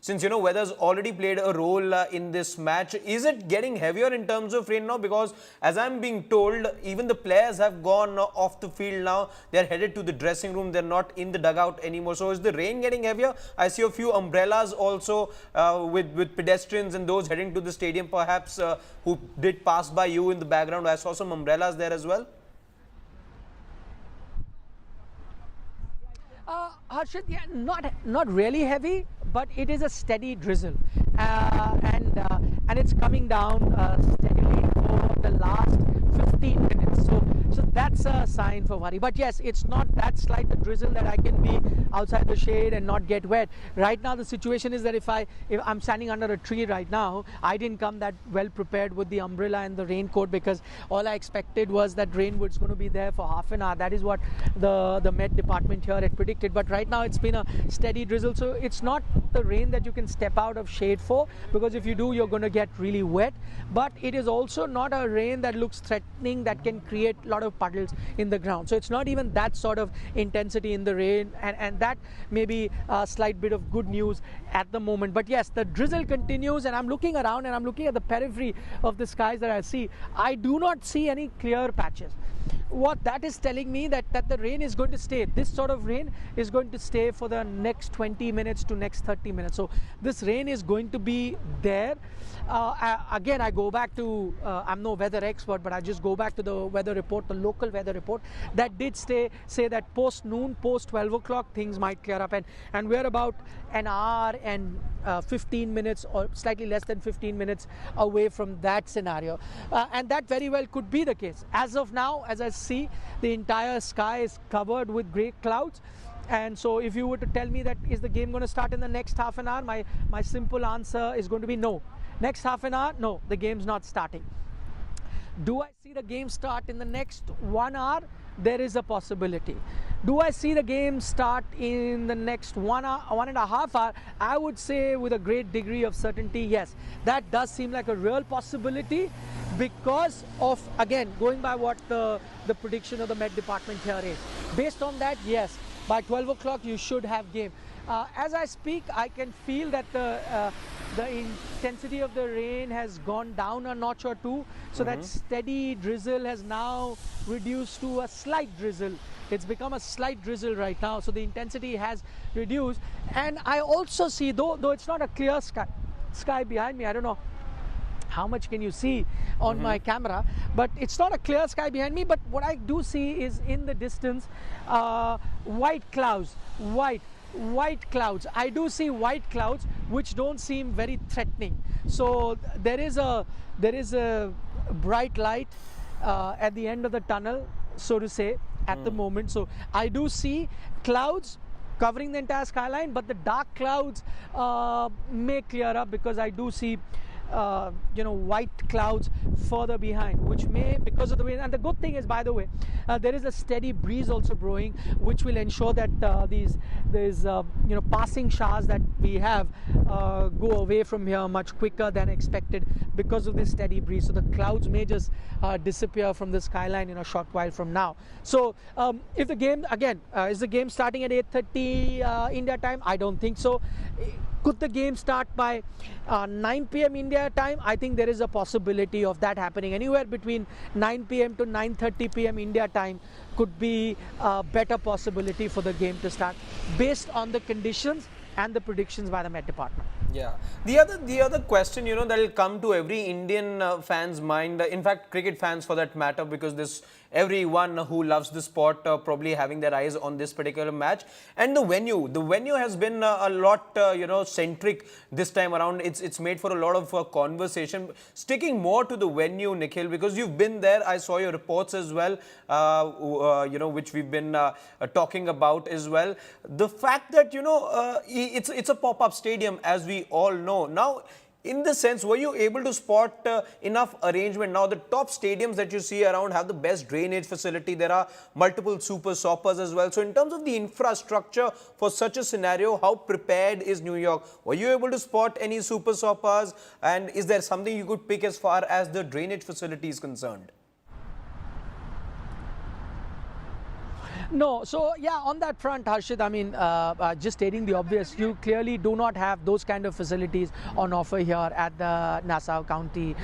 since you know weather's already played a role in this match, is it getting heavier in terms of rain now? Because as I'm being told, even the players have gone off the field now. They're headed to the dressing room. They're not in the dugout anymore. So is the rain getting heavier? I see a few umbrellas also with pedestrians and those heading to the stadium perhaps who did pass by you in the background. I saw some umbrellas there as well. Harshit, yeah, not really heavy, but it is a steady drizzle, and it's coming down steadily for the last 15 minutes. So that's a sign for worry. But yes, it's not that slight a drizzle that I can be outside the shade and not get wet. Right now, the situation is that if I'm standing under a tree right now, I didn't come that well prepared with the umbrella and the raincoat, because all I expected was that rain was going to be there for half an hour. That is what the Met department here had predicted. But right now, it's been a steady drizzle. So it's not the rain that you can step out of shade for, because if you do, you're going to get really wet. But it is also not a rain that looks threatening, that can create a lot of puddles in the ground. So it's not even that sort of intensity in the rain, and that may be a slight bit of good news at the moment. But yes, the drizzle continues, and I'm looking around and I'm looking at the periphery of the skies that I see. I do not see any clear patches. What that is telling me that the rain is going to stay. This sort of rain is going to stay for the next 20 minutes to next 30 minutes. So this rain is going to be there. Again, I go back to, I'm no weather expert, but I just go back to the weather report, the local weather report, that did say that post noon, post 12 o'clock, things might clear up. And we're about an hour and 15 minutes or slightly less than 15 minutes away from that scenario. And that very well could be the case. As of now, as I see, the entire sky is covered with grey clouds. And so if you were to tell me that is the game going to start in the next half an hour, my simple answer is going to be no. Next half an hour, no, the game's not starting. Do I see the game start in the next 1 hour? There is a possibility. Do I see the game start in the next 1 hour, 1.5 hours? I would say with a great degree of certainty, yes. That does seem like a real possibility because of, again, going by what the prediction of the Met department here is. Based on that, yes, by 12 o'clock you should have game. As I speak, I can feel that the intensity of the rain has gone down a notch or two. So that steady drizzle has now reduced to a slight drizzle. It's become a slight drizzle right now. So the intensity has reduced. And I also see, though it's not a clear sky behind me, I don't know how much can you see on my camera, but it's not a clear sky behind me. But what I do see is in the distance, white clouds, white clouds. I do see white clouds which don't seem very threatening. So there is a bright light at the end of the tunnel, so to say, at the moment. So I do see clouds covering the entire skyline, but the dark clouds may clear up, because I do see white clouds further behind, which may, because of the wind. And the good thing is, by the way, there is a steady breeze also brewing, which will ensure that these passing showers that we have go away from here much quicker than expected because of this steady breeze. So the clouds may just disappear from the skyline in a short while from now. So if the game, again, is the game starting at 8:30 India time? I don't think so. Could the game start by 9 p.m. India time? I think there is a possibility of that happening. Anywhere between 9 p.m. to 9:30 p.m. India time could be a better possibility for the game to start, based on the conditions and the predictions by the Met Department. Yeah. The other question, that will come to every Indian fan's mind, in fact, cricket fans for that matter, because everyone who loves the sport probably having their eyes on this particular match. And the venue. The venue has been a lot, centric this time around. It's made for a lot of conversation. Sticking more to the venue, Nikhil, because you've been there. I saw your reports as well, which we've been talking about as well. The fact that, it's a pop-up stadium, as we all know. Now, in the sense, were you able to spot enough arrangement? Now, the top stadiums that you see around have the best drainage facility. There are multiple super soppers as well. So, in terms of the infrastructure for such a scenario, how prepared is New York? Were you able to spot any super soppers? And is there something you could pick as far as the drainage facility is concerned? No, so yeah, on that front, Harshit, I mean, just stating the obvious, you clearly do not have those kind of facilities on offer here at the Nassau County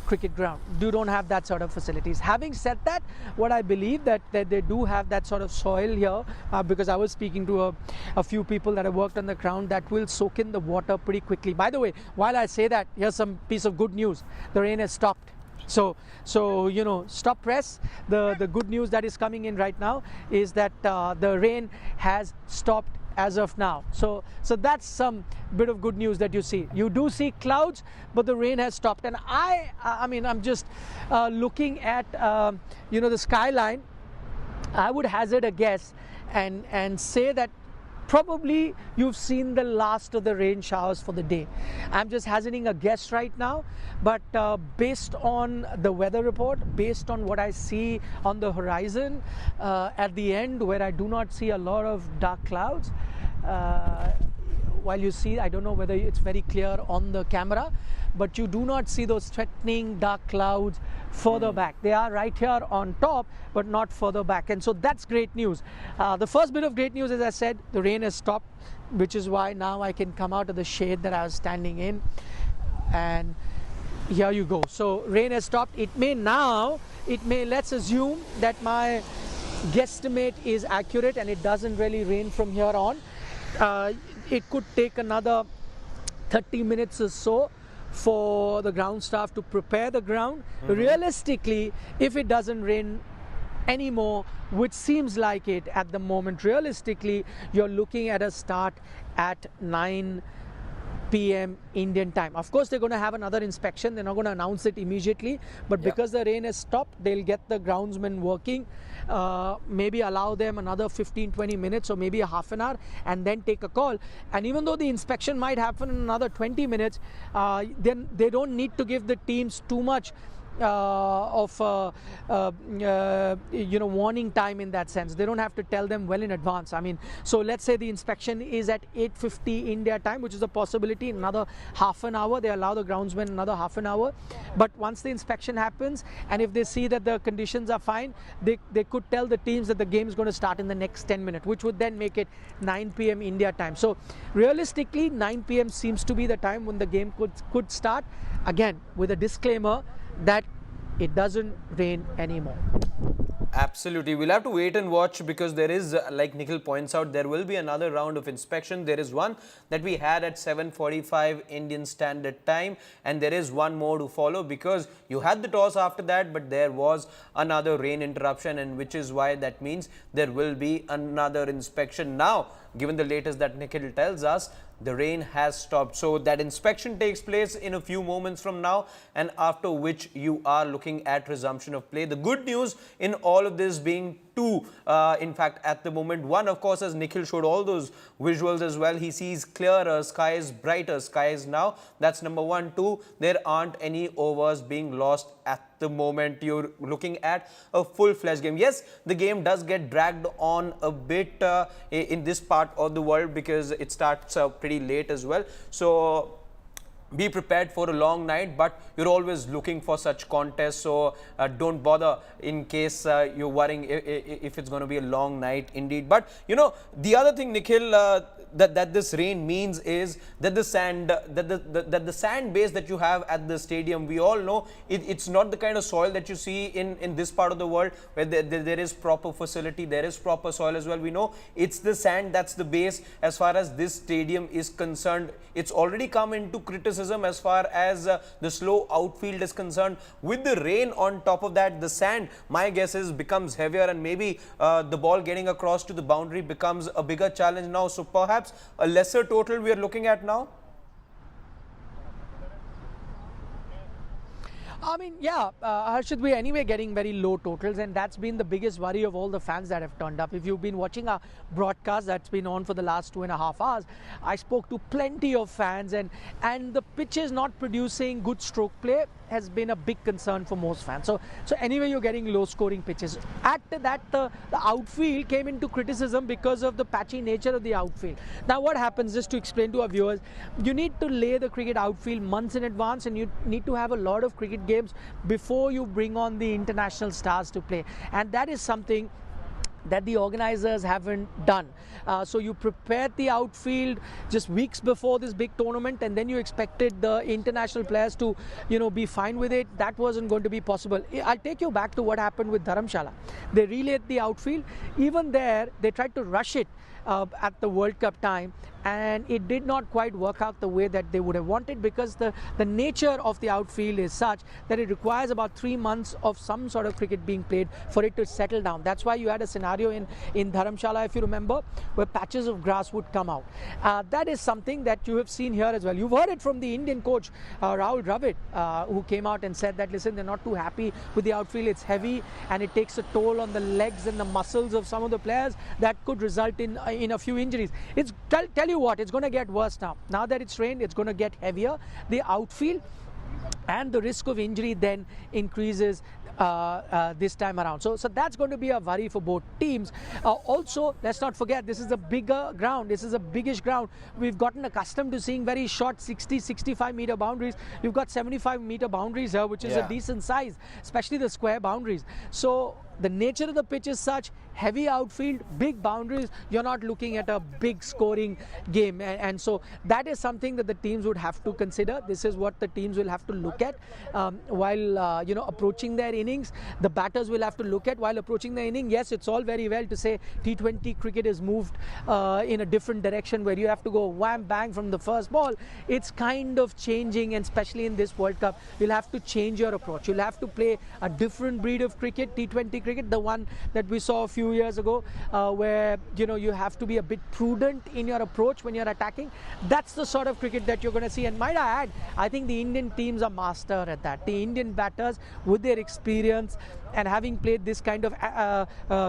cricket ground. You don't have that sort of facilities. Having said that, what I believe that they do have that sort of soil here, because I was speaking to a few people that have worked on the ground, that will soak in the water pretty quickly. By the way, while I say that, here's some piece of good news. The rain has stopped. So stop press. The good news that is coming in right now is that the rain has stopped as of now. So that's some bit of good news that you see. You do see clouds, but the rain has stopped. And I mean, I'm just looking at the skyline. I would hazard a guess and say that probably you've seen the last of the rain showers for the day. I'm just hazarding a guess right now, but based on the weather report, based on what I see on the horizon at the end, where I do not see a lot of dark clouds, while you see, I don't know whether it's very clear on the camera, but you do not see those threatening dark clouds further back. They are right here on top, but not further back. And so that's great news. The first bit of great news, as I said, the rain has stopped, which is why now I can come out of the shade that I was standing in. And here you go. So rain has stopped. Let's assume that my guesstimate is accurate and it doesn't really rain from here on. It could take another 30 minutes or so for the ground staff to prepare the ground. Realistically, if it doesn't rain anymore, which seems like it at the moment, realistically, you're looking at a start at 9 p.m. Indian time. Of course, they're going to have another inspection. They're not going to announce it immediately, but because the rain has stopped, they'll get the groundsmen working, maybe allow them another 15-20 minutes or maybe a half an hour, and then take a call. And even though the inspection might happen in another 20 minutes, then they don't need to give the teams too much warning time in that sense. They don't have to tell them well in advance. I mean, so let's say the inspection is at 8:50 India time, which is a possibility. In another half an hour, they allow the groundsmen another half an hour. But once the inspection happens, and if they see that the conditions are fine, they could tell the teams that the game is going to start in the next 10 minutes, which would then make it 9 p.m. India time. So realistically, 9 p.m. seems to be the time when the game could start. Again, with a disclaimer that it doesn't rain anymore. Absolutely. We'll have to wait and watch, because there is, like Nikhil points out, there will be another round of inspection. There is one that we had at 7:45 Indian Standard Time, and there is one more to follow, because you had the toss after that, but there was another rain interruption, and which is why that means there will be another inspection. Now, given the latest that Nikhil tells us, the rain has stopped. So that inspection takes place in a few moments from now, and after which you are looking at resumption of play. The good news in all of this being two, in fact, at the moment. One, of course, as Nikhil showed all those visuals as well, he sees clearer skies, brighter skies now. That's number one. Two, there aren't any overs being lost at the moment. You're looking at a full-fledged game. Yes, the game does get dragged on a bit in this part of the world, because it starts pretty late as well. So be prepared for a long night, but you're always looking for such contests, so don't bother in case you're worrying if it's going to be a long night indeed. But you know, the other thing, Nikhil, that this rain means is that the sand the sand base that you have at the stadium, we all know it's not the kind of soil that you see in this part of the world, where there is proper facility, there is proper soil as well. We know it's the sand that's the base as far as this stadium is concerned. It's already come into criticism as far as the slow outfield is concerned. With the rain on top of that, the sand, my guess is, becomes heavier, and maybe the ball getting across to the boundary becomes a bigger challenge now. So perhaps a lesser total we are looking at now. I mean, yeah, Harshit, we're anyway getting very low totals, and that's been the biggest worry of all the fans that have turned up. If you've been watching our broadcast that's been on for the last 2.5 hours, I spoke to plenty of fans, and the pitches not producing good stroke play has been a big concern for most fans. So anyway, you're getting low scoring pitches. After that, the outfield came into criticism because of the patchy nature of the outfield. Now what happens, just to explain to our viewers, you need to lay the cricket outfield months in advance, and you need to have a lot of cricket games before you bring on the international stars to play, and that is something that the organizers haven't done. So you prepared the outfield just weeks before this big tournament, and then you expected the international players to, be fine with it. That wasn't going to be possible. I'll take you back to what happened with Dharamshala. They relayed the outfield. Even there, they tried to rush it at the World Cup time, and it did not quite work out the way that they would have wanted, because the nature of the outfield is such that it requires about 3 months of some sort of cricket being played for it to settle down. That's why you had a scenario in Dharamshala, if you remember, where patches of grass would come out. That is something that you have seen here as well. You've heard it from the Indian coach, Rahul Dravid, who came out and said that, listen, they're not too happy with the outfield. It's heavy, and it takes a toll on the legs and the muscles of some of the players that could result in a few injuries. Tell you what, it's going to get worse now. Now that it's rained, it's going to get heavier. The outfield and the risk of injury then increases this time around. So that's going to be a worry for both teams. Also, let's not forget, this is a bigger ground. This is a biggish ground. We've gotten accustomed to seeing very short 60-65 meter boundaries. You've got 75 meter boundaries here, which is a decent size, especially the square boundaries. So the nature of the pitch is such, heavy outfield, big boundaries, you're not looking at a big scoring game, and so that is something that the teams would have to consider. This is what the teams will have to look at while approaching their innings. The batters will have to look at while approaching the inning. Yes, it's all very well to say T20 cricket is moved in a different direction, where you have to go wham bang from the first ball. It's kind of changing, and especially in this World Cup, you'll have to change your approach. You'll have to play a different breed of cricket, T20 cricket, the one that we saw a few few years ago, where you have to be a bit prudent in your approach when you're attacking. That's the sort of cricket that you're going to see. And might I add, I think the Indian teams are master at that. The Indian batters, with their experience and having played this kind of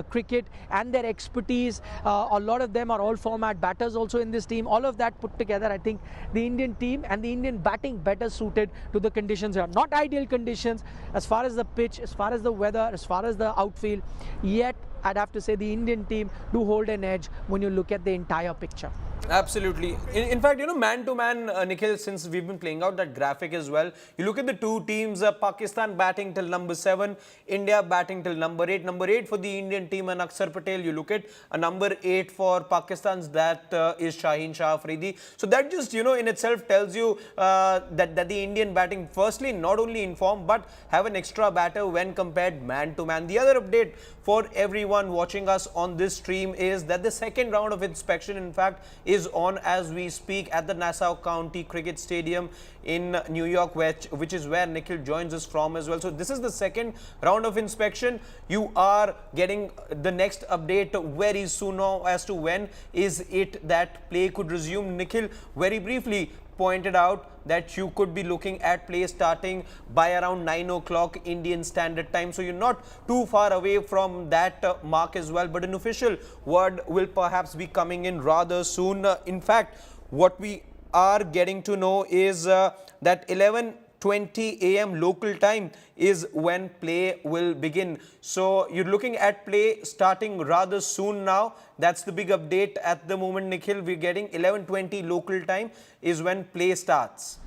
cricket and their expertise, a lot of them are all format batters also in this team. All of that put together, I think the Indian team and the Indian batting better suited to the conditions here. Not ideal conditions as far as the pitch, as far as the weather, as far as the outfield, yet I'd have to say the Indian team do hold an edge when you look at the entire picture. Absolutely. In fact, man-to-man, Nikhil, since we've been playing out that graphic as well, you look at the two teams, Pakistan batting till number 7, India batting till number 8. Number 8 for the Indian team and Akshar Patel. You look at a number 8 for Pakistan's, that is Shaheen Shah Afridi. So that just, in itself tells you that the Indian batting, firstly, not only in form, but have an extra batter when compared man-to-man. The other update for everyone watching us on this stream is that the second round of inspection, in fact, is on as we speak at the Nassau County Cricket Stadium in New York, which is where Nikhil joins us from as well. So this is the second round of inspection. You are getting the next update very soon now as to when is it that play could resume. Nikhil very briefly pointed out that you could be looking at play starting by around 9 o'clock Indian Standard Time. So you're not too far away from that mark as well. But an official word will perhaps be coming in rather soon. In fact, what we are getting to know is that 11:20 a.m. local time is when play will begin. So you're looking at play starting rather soon now. That's the big update at the moment, Nikhil. We're getting 11:20 local time is when play starts.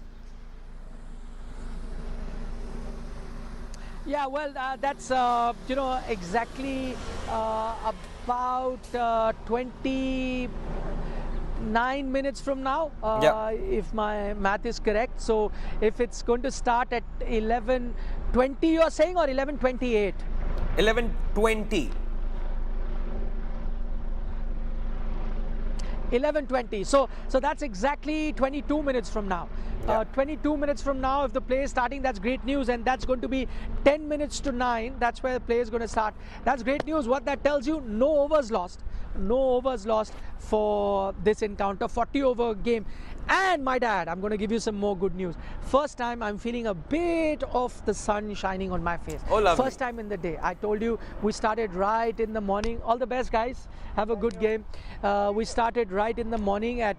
Yeah, well, that's exactly about 29 minutes from now, if my math is correct. So if it's going to start at 11:20, you are saying, or 11:28? 11:20. 11:20. So that's exactly 22 minutes from now. 22 minutes from now, if the play is starting, that's great news, and that's going to be 10 minutes to 9. That's where the play is going to start. That's great news. What that tells you, no overs lost. No overs lost for this encounter, 40 over game. And my dad, I'm going to give you some more good news. First time I'm feeling a bit of the sun shining on my face. Oh, lovely. First time in the day. I told you we started right in the morning. All the best, guys. Have a good game. We started right in the morning at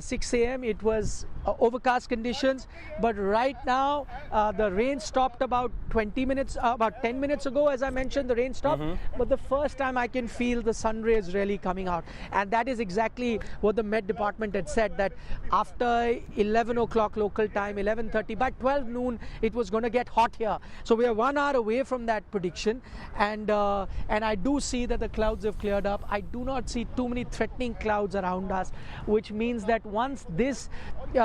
6 a.m. It was overcast conditions, but right now the rain stopped about 10 minutes ago. As I mentioned, the rain stopped, but the first time I can feel the sun rays really coming out, and that is exactly what the Met Department had said, that after 11 o'clock local time, 11:30, by 12 noon it was going to get hot here. So we are 1 hour away from that prediction, and I do see that the clouds have cleared up. I do not see too many threatening clouds around us, which means that once this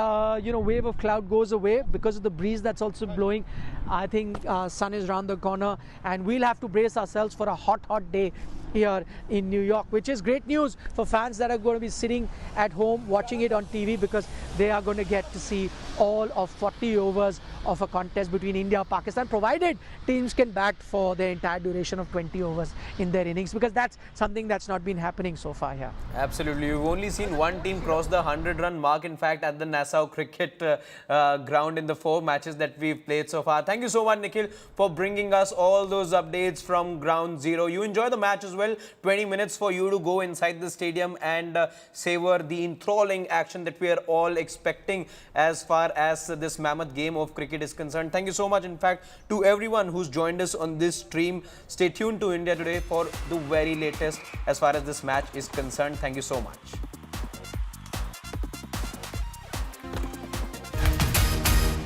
wave of cloud goes away, because of the breeze that's also blowing, I think sun is around the corner, and we'll have to brace ourselves for a hot day here in New York, which is great news for fans that are going to be sitting at home watching it on TV, because they are going to get to see all of 40 overs of a contest between India and Pakistan, provided teams can bat for the entire duration of 20 overs in their innings, because that's something that's not been happening so far here. Absolutely. We've only seen one team cross the 100-run mark, in fact, at the Nassau cricket ground in the 4 matches that we've played so far. Thank you so much, Nikhil, for bringing us all those updates from ground zero. You enjoy the match as well. 20 minutes for you to go inside the stadium and savor the enthralling action that we are all expecting as far as this mammoth game of cricket is concerned. Thank you so much, in fact, to everyone who's joined us on this stream. Stay tuned to India Today for the very latest as far as this match is concerned. Thank you so much.